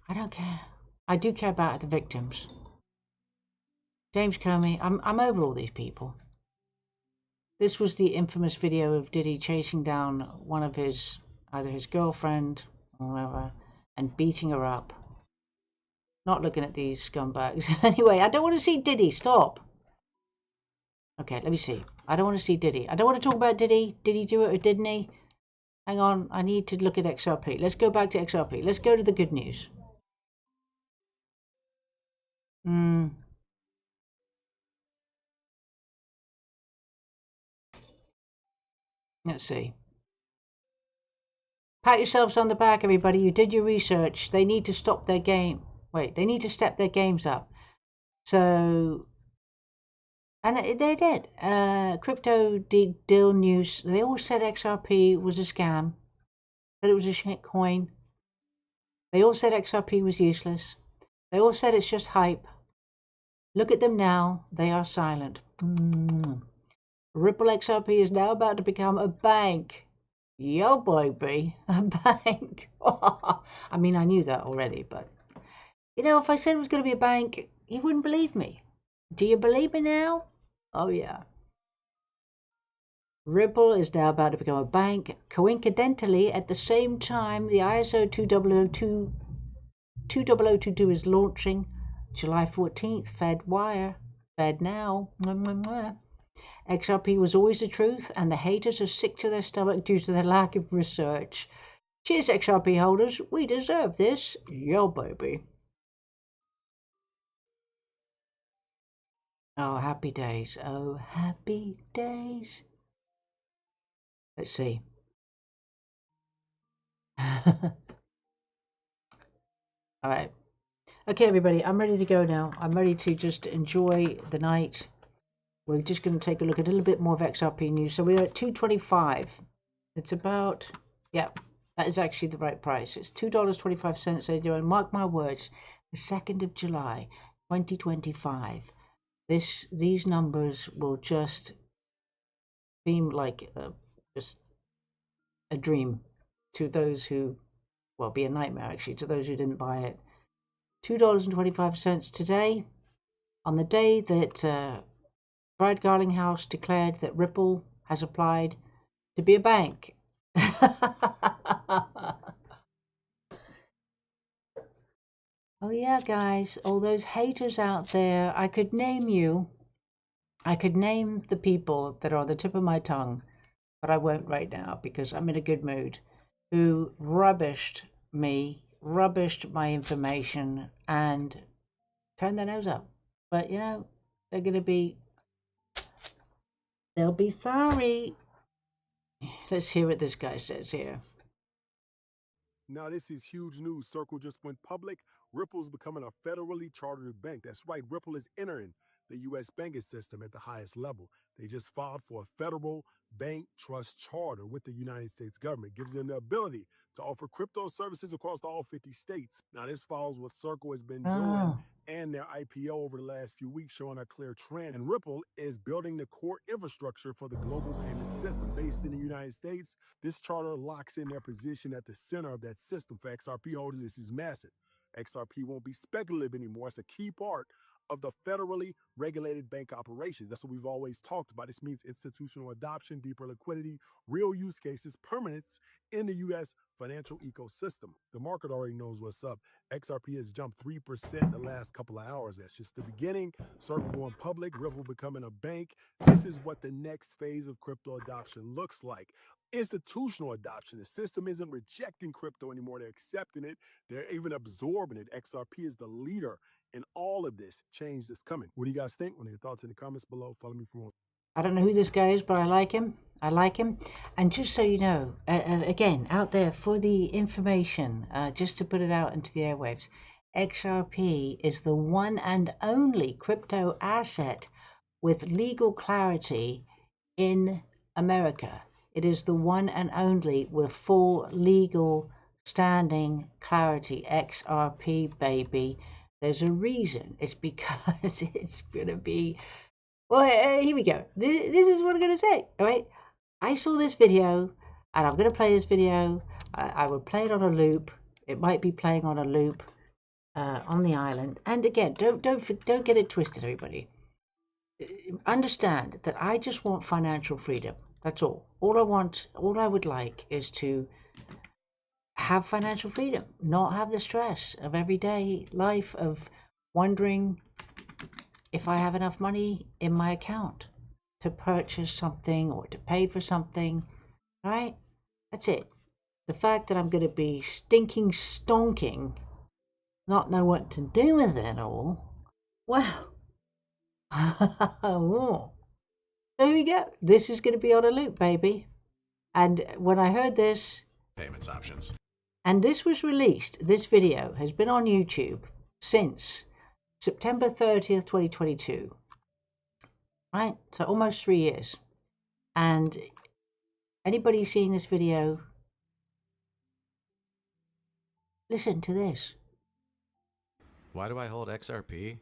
I don't care. I do care about the victims. James Comey, I'm over all these people. This was the infamous video of Diddy chasing down one of either his girlfriend or whatever, and beating her up. Not looking at these scumbags. Anyway, I don't want to see Diddy. Stop. Okay, let me see. I don't want to see Diddy. I don't want to talk about Diddy. Did he do it or didn't he? Hang on. I need to look at XRP. Let's go back to XRP. Let's go to the good news. Let's see. Pat yourselves on the back, everybody. You did your research. They need to stop their game. Wait, they need to step their games up. So, and they did. Crypto Deal News. They all said XRP was a scam. That it was a shit coin. They all said XRP was useless. They all said it's just hype. Look at them now. They are silent. Ripple XRP is now about to become a bank. Yo, baby. A bank. I mean, I knew that already, but... You know, if I said it was going to be a bank, you wouldn't believe me. Do you believe me now? Oh, yeah. Ripple is now about to become a bank. Coincidentally, at the same time, the ISO 20022 is launching. July 14th, FedWire. Fed now. XRP was always the truth, and the haters are sick to their stomach due to their lack of research. Cheers, XRP holders. We deserve this. Yo, baby. Oh, happy days. Oh, happy days. Let's see. All right. Okay, everybody, I'm ready to go now. I'm ready to just enjoy the night. We're just going to take a look at a little bit more of XRP news. So we're at 225. It's about, yeah, that is actually the right price. It's $2.25 they do, and mark my words, the 2nd of July, 2025. These numbers will just seem like just a dream to those who, well, be a nightmare actually to those who didn't buy it. $2.25 today, on the day that Brad Garlinghouse declared that Ripple has applied to be a bank. Oh yeah, guys, all those haters out there, I could name you. I could name the people that are on the tip of my tongue, but I won't right now because I'm in a good mood, who rubbished me, rubbished my information, and turned their nose up. But, you know, they'll be sorry. Let's hear what this guy says here. Now, this is huge news. Circle just went public. Ripple's becoming a federally chartered bank. That's right. Ripple is entering the U.S. banking system at the highest level. They just filed for a federal bank trust charter with the United States government. It gives them the ability to offer crypto services across all 50 states. Now, this follows what Circle has been doing and their IPO over the last few weeks, showing a clear trend. And Ripple is building the core infrastructure for the global payment system. Based in the United States, this charter locks in their position at the center of that system. For XRP holders, this is massive. XRP won't be speculative anymore. It's a key part of the federally regulated bank operations. That's what we've always talked about. This means institutional adoption, deeper liquidity, real use cases, permanence in the U.S. financial ecosystem. The market already knows what's up. XRP has jumped 3% in the last couple of hours. That's just the beginning. Circle going public, Ripple becoming a bank. This is what the next phase of crypto adoption looks like. Institutional adoption. The system isn't rejecting crypto anymore. They're accepting it. They're even absorbing it. XRP is the leader in all of this change that's coming. What do you guys think? Want your thoughts in the comments below. Follow me for more. I don't know who this guy is, but I like him. I like him. And just so you know, again, out there for the information, just to put it out into the airwaves, XRP is the one and only crypto asset with legal clarity in America. It is the one and only with full legal standing clarity. XRP, baby. There's a reason. It's because it's going to be... Well, here we go. This is what I'm going to say, all right? I saw this video, and I'm going to play this video. I will play it on a loop. It might be playing on a loop on the island. And again, don't get it twisted, everybody. Understand that I just want financial freedom. That's all. All I would like is to have financial freedom, not have the stress of everyday life of wondering if I have enough money in my account to purchase something or to pay for something. All right? That's it. The fact that I'm going to be stinking stonking, not know what to do with it all, well, so here we go. This is going to be on a loop, baby. And when I heard this... Payments options. And this was released, this video has been on YouTube since September 30th, 2022. Right? So almost 3 years. And anybody seeing this video, listen to this. Why do I hold XRP?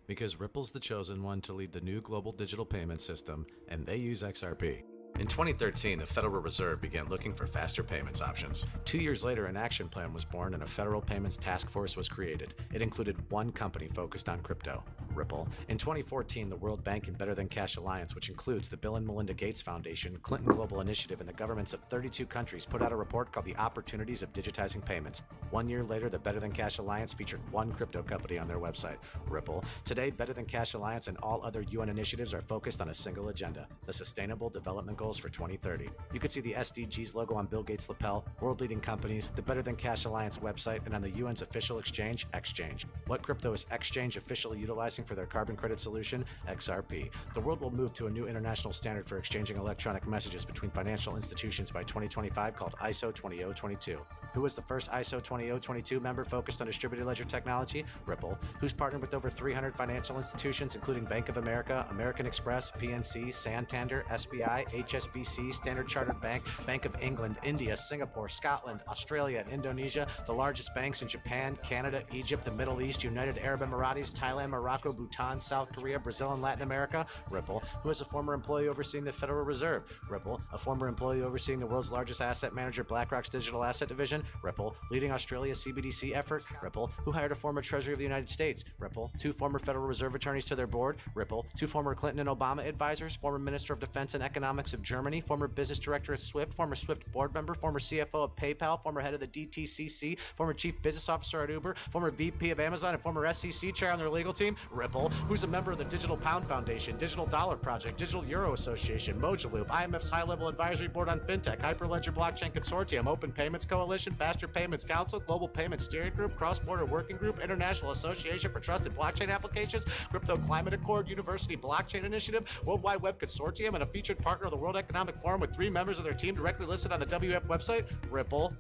Because Ripple's the chosen one to lead the new global digital payment system, and they use XRP. In 2013, the Federal Reserve began looking for faster payments options. 2 years later, an action plan was born and a federal payments task force was created. It included one company focused on crypto, Ripple. In 2014, the World Bank and Better Than Cash Alliance, which includes the Bill and Melinda Gates Foundation, Clinton Global Initiative, and the governments of 32 countries, put out a report called The Opportunities of Digitizing Payments. 1 year later, the Better Than Cash Alliance featured one crypto company on their website, Ripple. Today, Better Than Cash Alliance and all other UN initiatives are focused on a single agenda, the Sustainable Development Goals for 2030. You can see the SDGs logo on Bill Gates' lapel, world-leading companies, the Better Than Cash Alliance website, and on the UN's official exchange, Exchange. What crypto is Exchange officially utilizing pricing for their carbon credit solution, XRP. The world will move to a new international standard for exchanging electronic messages between financial institutions by 2025 called ISO 20022. Who was the first ISO 20022 member focused on distributed ledger technology? Ripple, who's partnered with over 300 financial institutions, including Bank of America, American Express, PNC, Santander, SBI, HSBC, Standard Chartered Bank, Bank of England, India, Singapore, Scotland, Australia, and Indonesia, the largest banks in Japan, Canada, Egypt, the Middle East, United Arab Emirates, Thailand, Morocco, Bhutan, South Korea, Brazil, and Latin America. Ripple, who is a former employee overseeing the Federal Reserve. Ripple, a former employee overseeing the world's largest asset manager, BlackRock's digital asset division. Ripple, leading Australia's CBDC effort. Ripple, who hired a former Treasury of the United States. Ripple, 2 former Federal Reserve attorneys to their board. Ripple, 2 former Clinton and Obama advisors, former Minister of Defense and Economics of Germany, former business director at SWIFT, former SWIFT board member, former CFO of PayPal, former head of the DTCC, former chief business officer at Uber, former VP of Amazon, and former SEC chair on their legal team. Ripple, who's a member of the Digital Pound Foundation, Digital Dollar Project, Digital Euro Association, Mojaloop, IMF's high-level advisory board on fintech, Hyperledger Blockchain Consortium, Open Payments Coalition, Faster Payments Council, Global Payments Steering Group, Cross-Border Working Group, International Association for Trusted Blockchain Applications, Crypto Climate Accord, University Blockchain Initiative, World Wide Web Consortium, and a featured partner of the World Economic Forum with 3 members of their team directly listed on the WF website. Ripple.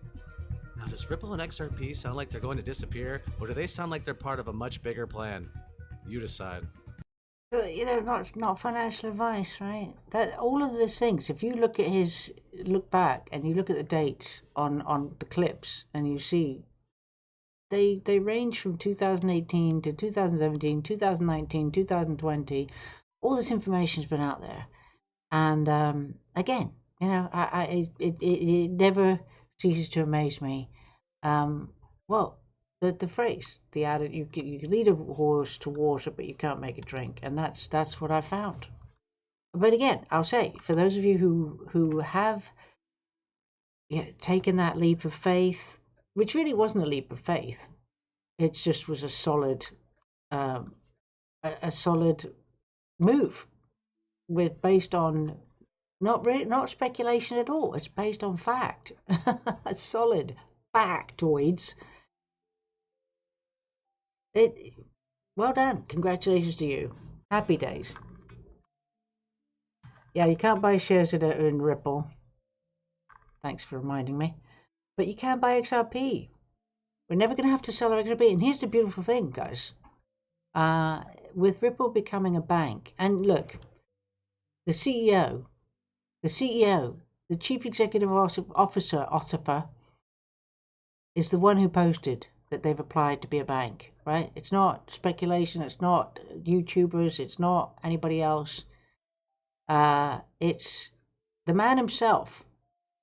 Now, does Ripple and XRP sound like they're going to disappear, or do they sound like they're part of a much bigger plan? You decide. But, you know, not financial advice, right? That all of these things. If you look back and you look at the dates on the clips, and you see they range from 2018 to 2017, 2019, 2020. All this information's been out there, and again, you know, it never ceases to amaze me. Well, the phrase, the adage, you can lead a horse to water, but you can't make it drink, and that's what I found. But again, I'll say, for those of you who have, you know, taken that leap of faith, which really wasn't a leap of faith, it just was a solid move, based on not speculation at all. It's based on fact, solid factoids. Well done. Congratulations to you. Happy days. Yeah, you can't buy shares in Ripple. Thanks for reminding me. But you can buy XRP. We're never going to have to sell our XRP. And here's the beautiful thing, guys. With Ripple becoming a bank, and look, the CEO, the Chief Executive Officer, is the one who posted that they've applied to be a bank, right? It's not speculation. It's not YouTubers. It's not anybody else. It's the man himself.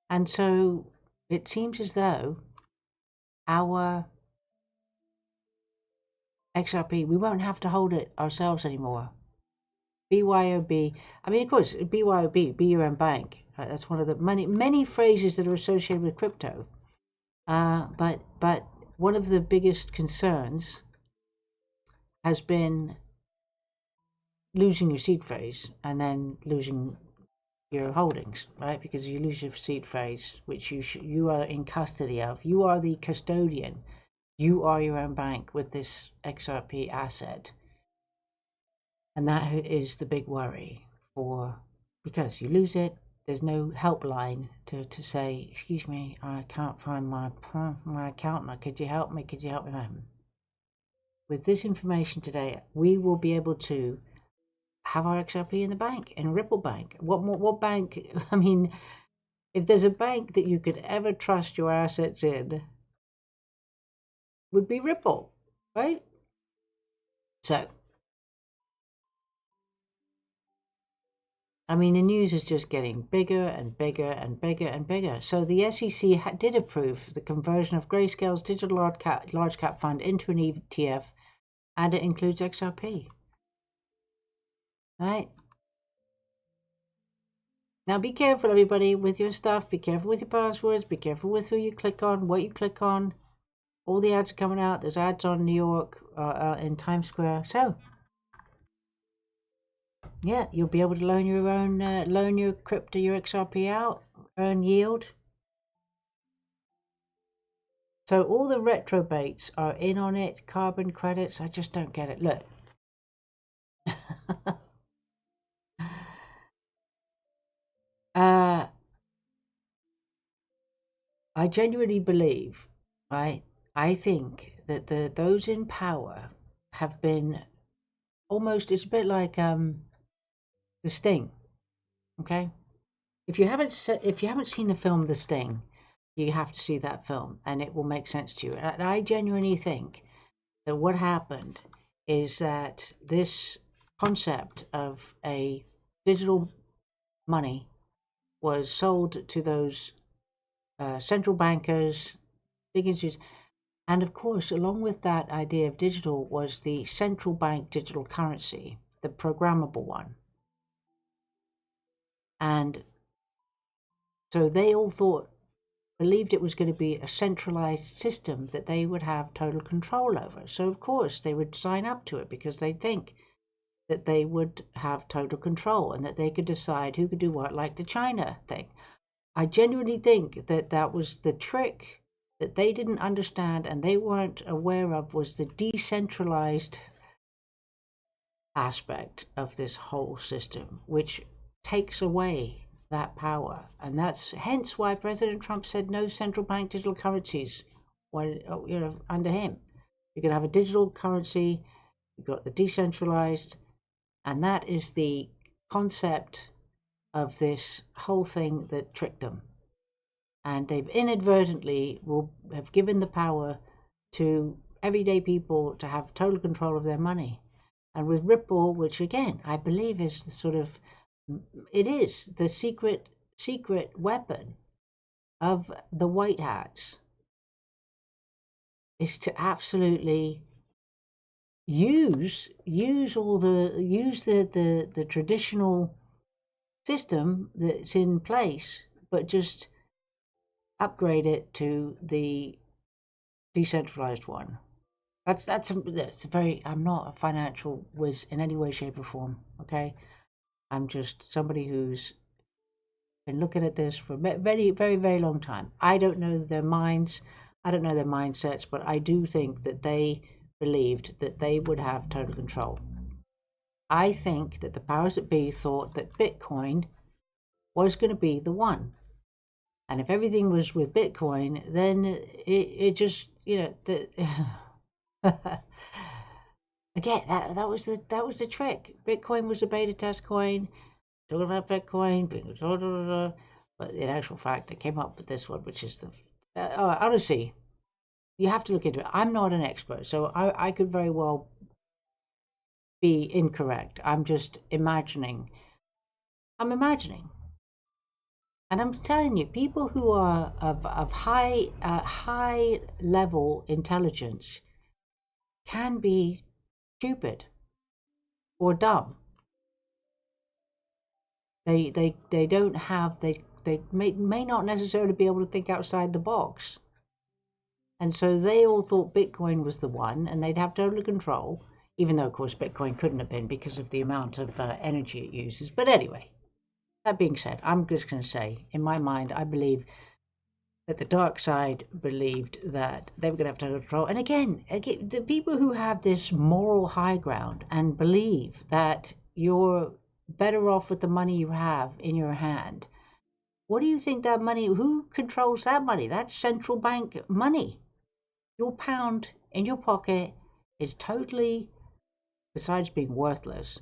And so it seems as though our XRP, we won't have to hold it ourselves anymore. BYOB, I mean, of course, BYOB, be your own bank. Right? That's one of the many phrases that are associated with crypto. But one of the biggest concerns has been losing your seed phrase and then losing your holdings, right? Because you lose your seed phrase, which you are in custody of. You are the custodian. You are your own bank with this XRP asset. And that is the big worry because you lose it, there's no helpline to say, excuse me, I can't find my account. Could you help me? Could you help me? With this information today, we will be able to have our XRP in the bank, in Ripple Bank. What bank? I mean, if there's a bank that you could ever trust your assets in, would be Ripple, right? So, I mean, the news is just getting bigger and bigger and bigger and bigger. So the SEC did approve the conversion of Grayscale's digital large cap fund into an ETF, and it includes XRP. Right? Now be careful, everybody, with your stuff. Be careful with your passwords. Be careful with who you click on, what you click on. All the ads are coming out. There's ads on New York, in Times Square. So, yeah, you'll be able to loan your crypto, your XRP out, earn yield. So all the retrobates are in on it. Carbon credits. I just don't get it. Look, I genuinely believe, right? I think that those in power have been almost. It's a bit like The Sting. Okay, if you haven't seen the film The Sting, you have to see that film, and it will make sense to you. And I genuinely think that what happened is that this concept of a digital money was sold to those central bankers, big institutions, and of course, along with that idea of digital was the central bank digital currency, the programmable one. And so they all believed it was going to be a centralized system that they would have total control over. So of course they would sign up to it because they think that they would have total control and that they could decide who could do what, like the China thing. I genuinely think that that was the trick that they didn't understand and they weren't aware of, was the decentralized aspect of this whole system, which takes away that power. And that's hence why President Trump said no central bank digital currencies under him. You can have a digital currency, you've got the decentralized, and that is the concept of this whole thing that tricked them. And they've inadvertently will have given the power to everyday people to have total control of their money. And with Ripple, which again I believe is the sort of, it is the secret weapon of the white hats, is to absolutely use the traditional system that's in place, but just upgrade it to the decentralized one. That's a very. I'm not a financial whiz in any way, shape, or form. Okay, I'm just somebody who's been looking at this for a very, very, very long time. I don't know their minds. I don't know their mindsets, but I do think that they believed that they would have total control. I think that the powers that be thought that Bitcoin was going to be the one. And if everything was with Bitcoin, then it just, again, that was the trick. Bitcoin was a beta test coin. Talking about Bitcoin, but in actual fact, they came up with this one, which is the honestly, you have to look into it. I'm not an expert, so I could very well be incorrect. I'm just imagining. I'm imagining. And I'm telling you, people who are of high level intelligence can be stupid or dumb. They don't have, they may not necessarily be able to think outside the box. And so they all thought Bitcoin was the one and they'd have total control, even though of course Bitcoin couldn't have been because of the amount of energy it uses. But anyway, that being said, I'm just going to say, in my mind, I believe that the dark side believed that they were going to have total control. And again, the people who have this moral high ground and believe that you're better off with the money you have in your hand, what do you think that money, who controls that money? That's central bank money. Your pound in your pocket is totally, besides being worthless,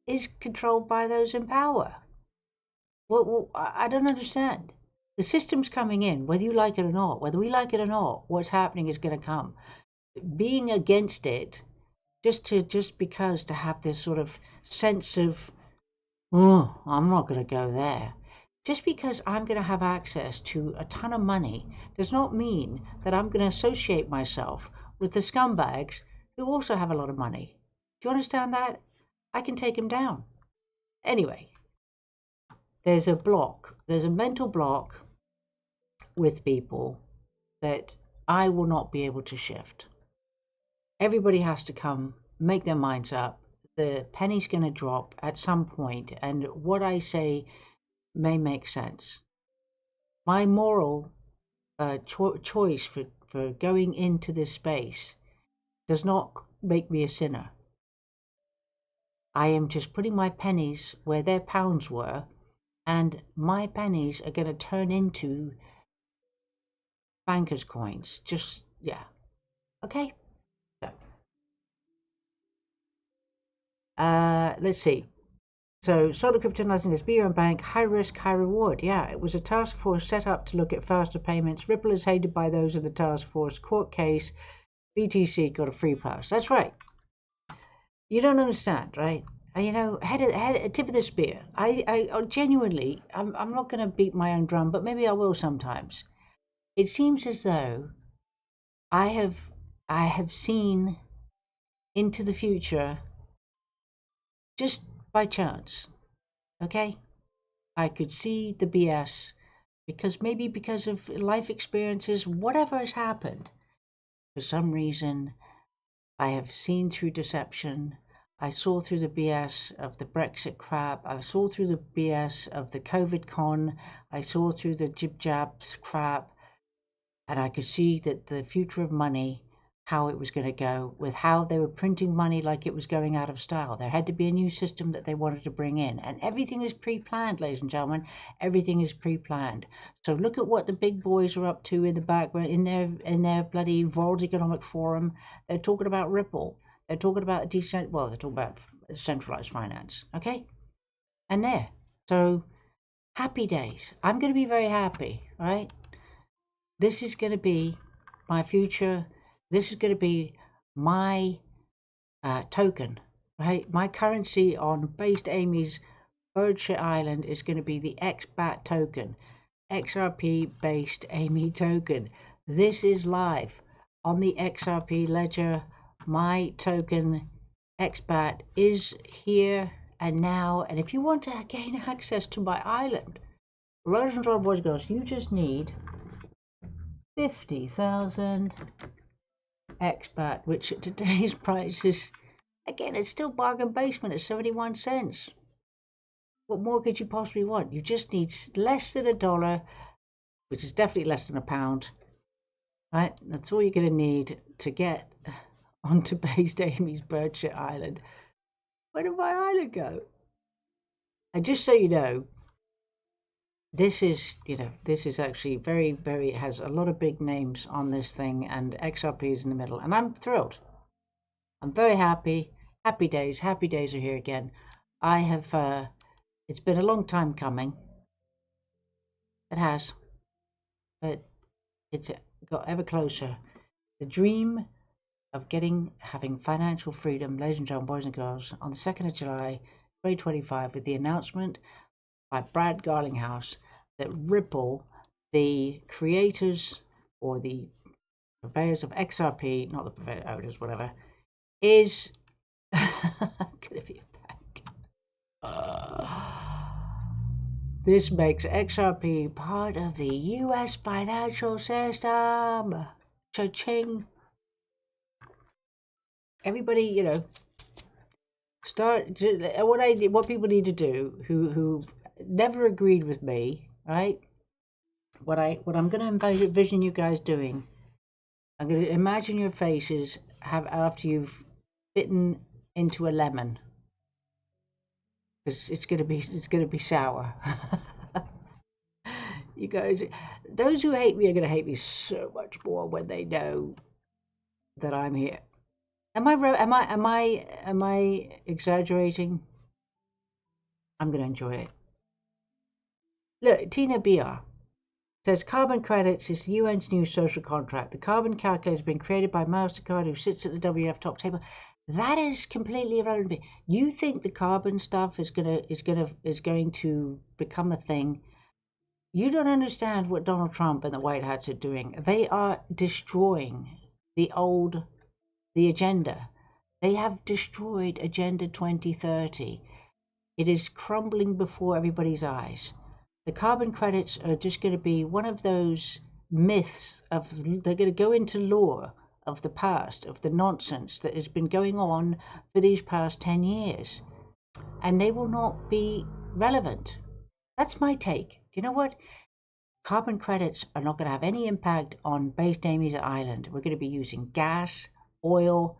is controlled by those in power. Well, I don't understand. The system's coming in, whether you like it or not. Whether we like it or not, what's happening is going to come. Being against it, just because to have this sort of sense of, oh, I'm not going to go there. Just because I'm going to have access to a ton of money does not mean that I'm going to associate myself with the scumbags who also have a lot of money. Do you understand that? I can take them down. Anyway, there's a mental block with people that I will not be able to shift. Everybody has to come, make their minds up. The penny's going to drop at some point, and what I say may make sense. My moral choice for going into this space does not make me a sinner. I am just putting my pennies where their pounds were And my pennies are going to turn into bankers' coins. Just, yeah. Okay? So, let's see. So, Solid Cryptonizing is BUM Bank, high risk, high reward. Yeah, it was a task force set up to look at faster payments. Ripple is hated by those in the task force. Court case, BTC got a free pass. That's right. You don't understand, right? You know, tip of the spear. I genuinely, I'm not going to beat my own drum, but maybe I will sometimes. It seems as though I have seen into the future just by chance. Okay, I could see the BS because of life experiences, whatever has happened. For some reason, I have seen through deception. I saw through the BS of the Brexit crap. I saw through the BS of the COVID con. I saw through the jib jabs crap. And I could see that the future of money, how it was going to go, with how they were printing money like it was going out of style. There had to be a new system that they wanted to bring in. And everything is pre-planned, ladies and gentlemen. Everything is pre-planned. So look at what the big boys are up to in the background, in their bloody World Economic Forum. They're talking about Ripple. They're talking about they're talking about centralized finance. Okay? And there. So happy days. I'm going to be very happy, right? This is going to be my future. This is going to be my token, right? My currency on Based Amy's Birdshit Island is going to be the XBAT token, XRP Based Amy token. This is live on the XRP ledger. My token XBAT is here and now. And if you want to gain access to my island, ladies and gentlemen, boys and girls, you just need 50,000 XBAT, which at today's price is, again, it's still bargain basement at 71 cents. What more could you possibly want? You just need less than $1, which is definitely less than £1, right? That's all you're going to need to get onto Based Amy's Birdshit Island. Where did my island go? And just so you know, this is actually very, very, it has a lot of big names on this thing, and XRP is in the middle, and I'm thrilled. I'm very happy. Happy days are here again. I have, it's been a long time coming. It has, but it's got ever closer. The dream of having financial freedom, ladies and gentlemen, boys and girls, on the 2nd of July, 2025, with the announcement by Brad Garlinghouse that Ripple, the creators or the purveyors of XRP, not the purveyors, whatever, is gonna be a bank. This makes XRP part of the US financial system. Cha-ching. Everybody, what people need to do who never agreed with me, right? What I'm going to envision you guys doing, I'm going to imagine your faces after you've bitten into a lemon, because it's going to be sour. You guys, those who hate me are going to hate me so much more when they know that I'm here. Am I exaggerating? I'm going to enjoy it. Look, Tina BR says carbon credits is the UN's new social contract. The carbon calculator has been created by MasterCard, who sits at the WF top table. That is completely irrelevant. You think the carbon stuff is going to become a thing? You don't understand what Donald Trump and the White Hats are doing. They are destroying the agenda. They have destroyed Agenda 2030. It is crumbling before everybody's eyes. The carbon credits are just going to be one of those myths they're going to go into lore of the past, of the nonsense that has been going on for these past 10 years. And they will not be relevant. That's my take. Do you know what? Carbon credits are not going to have any impact on Based Amy's Island. We're going to be using gas, oil,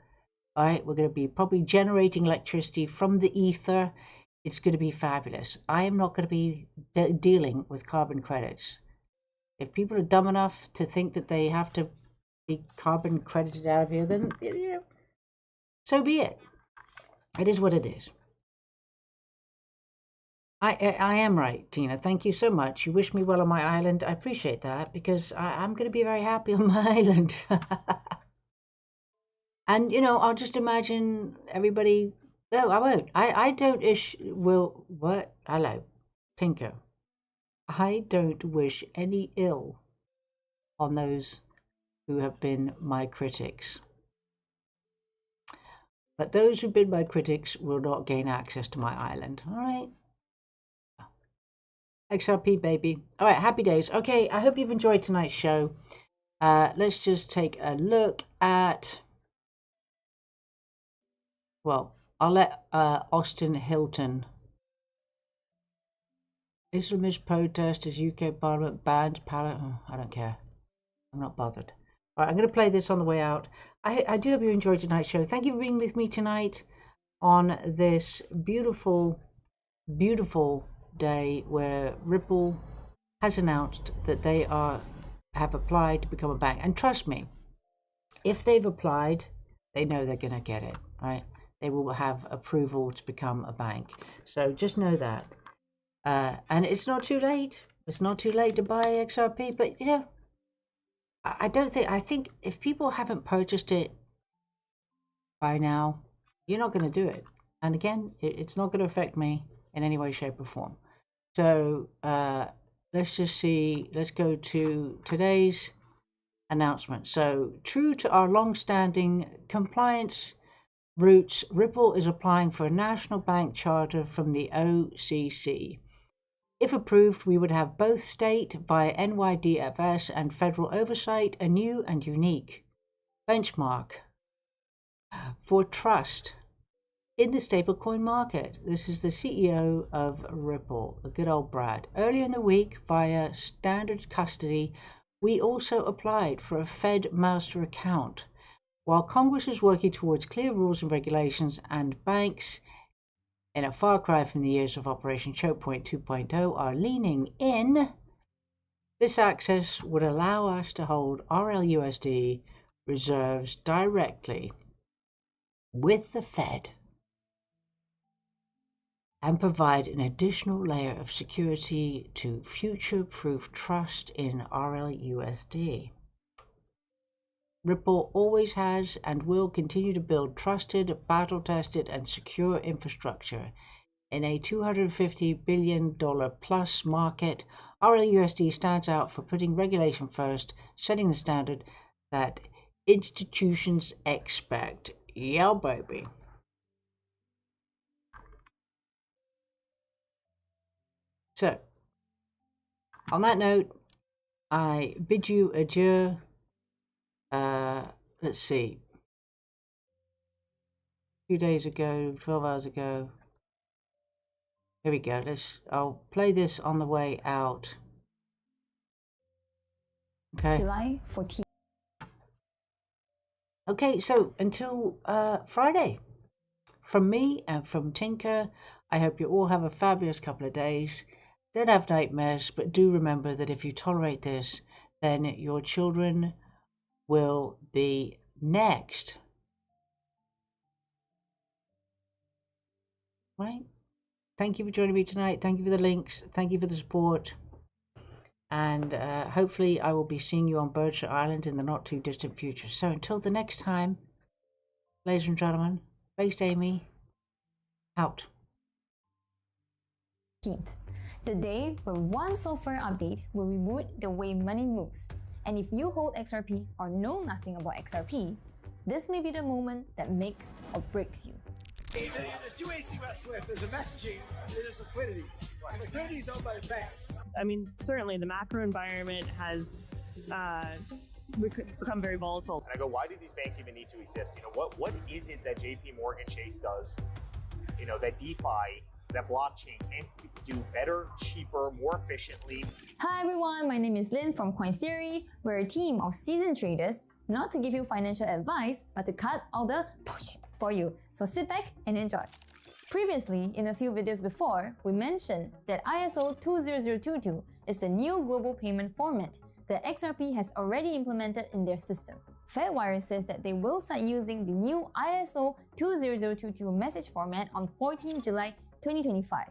all right? We're going to be probably generating electricity from the ether it's going to be fabulous. I am not going to be dealing with carbon credits. If people are dumb enough to think that they have to be carbon credited out of here, then so be it. It is what it is. I am right, Tina. Thank you so much. You wish me well on my island. I appreciate that because I'm going to be very happy on my island. And, I'll just imagine everybody... No, I won't. I don't what? Hello. Tinker. I don't wish any ill on those who have been my critics. But those who've been my critics will not gain access to my island. All right? XRP, baby. All right, happy days. Okay, I hope you've enjoyed tonight's show. Let's just take a look at... Well, I'll let Austin Hilton. Islamist protesters, UK Parliament bans pallet. Oh, I don't care. I'm not bothered. All right, I'm going to play this on the way out. I do hope you enjoyed tonight's show. Thank you for being with me tonight on this beautiful, beautiful day where Ripple has announced that they have applied to become a bank. And trust me, if they've applied, they know they're going to get it, right? They will have approval to become a bank. So just know that. And it's not too late. It's not too late to buy XRP, but I think if people haven't purchased it by now, you're not going to do it. And again, it's not going to affect me in any way, shape, or form. So let's just see. Let's go to today's announcement. So true to our long-standing compliance roots, Ripple is applying for a national bank charter from the OCC. If approved, we would have both state via NYDFS and federal oversight, a new and unique benchmark for trust in the stablecoin market. This is the CEO of Ripple, the good old Brad. Earlier in the week, via standard custody, we also applied for a Fed master account. While Congress is working towards clear rules and regulations, and banks, in a far cry from the years of Operation Choke Point 2.0, are leaning in, this access would allow us to hold RLUSD reserves directly with the Fed and provide an additional layer of security to future-proof trust in RLUSD. Ripple always has and will continue to build trusted, battle-tested, and secure infrastructure. In a $250 billion plus market, RLUSD stands out for putting regulation first, setting the standard that institutions expect. Yeah, baby. So, on that note, I bid you adieu. Let's see. A few days ago, 12 hours ago. Here we go. I'll play this on the way out. Okay. July 14th. Okay, so until Friday, from me and from Tinker, I hope you all have a fabulous couple of days. Don't have nightmares, but do remember that if you tolerate this, then your children will be next. Right? Thank you for joining me tonight. Thank you for the links. Thank you for the support. And hopefully I will be seeing you on Berkshire Island in the not too distant future. So until the next time, ladies and gentlemen, Based Amy, out. The day where one software update will reboot the way money moves. And if you hold XRP or know nothing about XRP, this may be the moment that makes or breaks you. There's two ways to think about SWIFT. There's a messaging, there's liquidity. And liquidity is owned by the banks. I mean, certainly the macro environment has become very volatile. And I go, why do these banks even need to exist? What is it that JP Morgan Chase does? That DeFi, that blockchain can do better, cheaper, more efficiently. Hi everyone, my name is Lynn from Coin Theory. We're a team of seasoned traders, not to give you financial advice, but to cut all the bullshit for you. So sit back and enjoy. Previously, in a few videos before, we mentioned that ISO 20022 is the new global payment format that XRP has already implemented in their system. Fedwire says that they will start using the new ISO 20022 message format on 14 July 2025.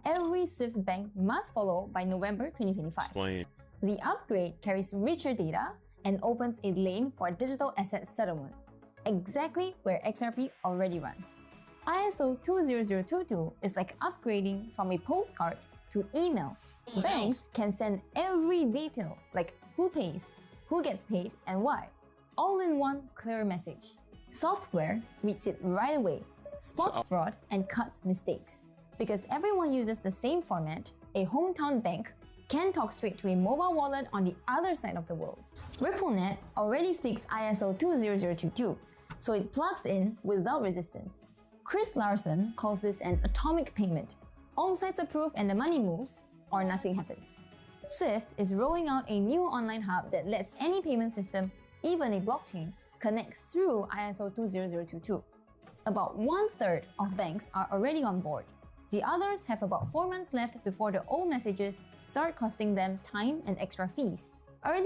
Every SWIFT bank must follow by November 2025. Explain. The upgrade carries richer data and opens a lane for digital asset settlement, exactly where XRP already runs. ISO 20022 is like upgrading from a postcard to email. Banks can send every detail, like who pays, who gets paid, and why, all in one clear message. Software reads it right away, spots fraud, and cuts mistakes. Because everyone uses the same format, a hometown bank can talk straight to a mobile wallet on the other side of the world. RippleNet already speaks ISO 20022, so it plugs in without resistance. Chris Larson calls this an atomic payment. All sides approve and the money moves, or nothing happens. Swift is rolling out a new online hub that lets any payment system, even a blockchain, connect through ISO 20022. About 1/3 of banks are already on board. The others have about 4 months left before the old messages start costing them time and extra fees. Early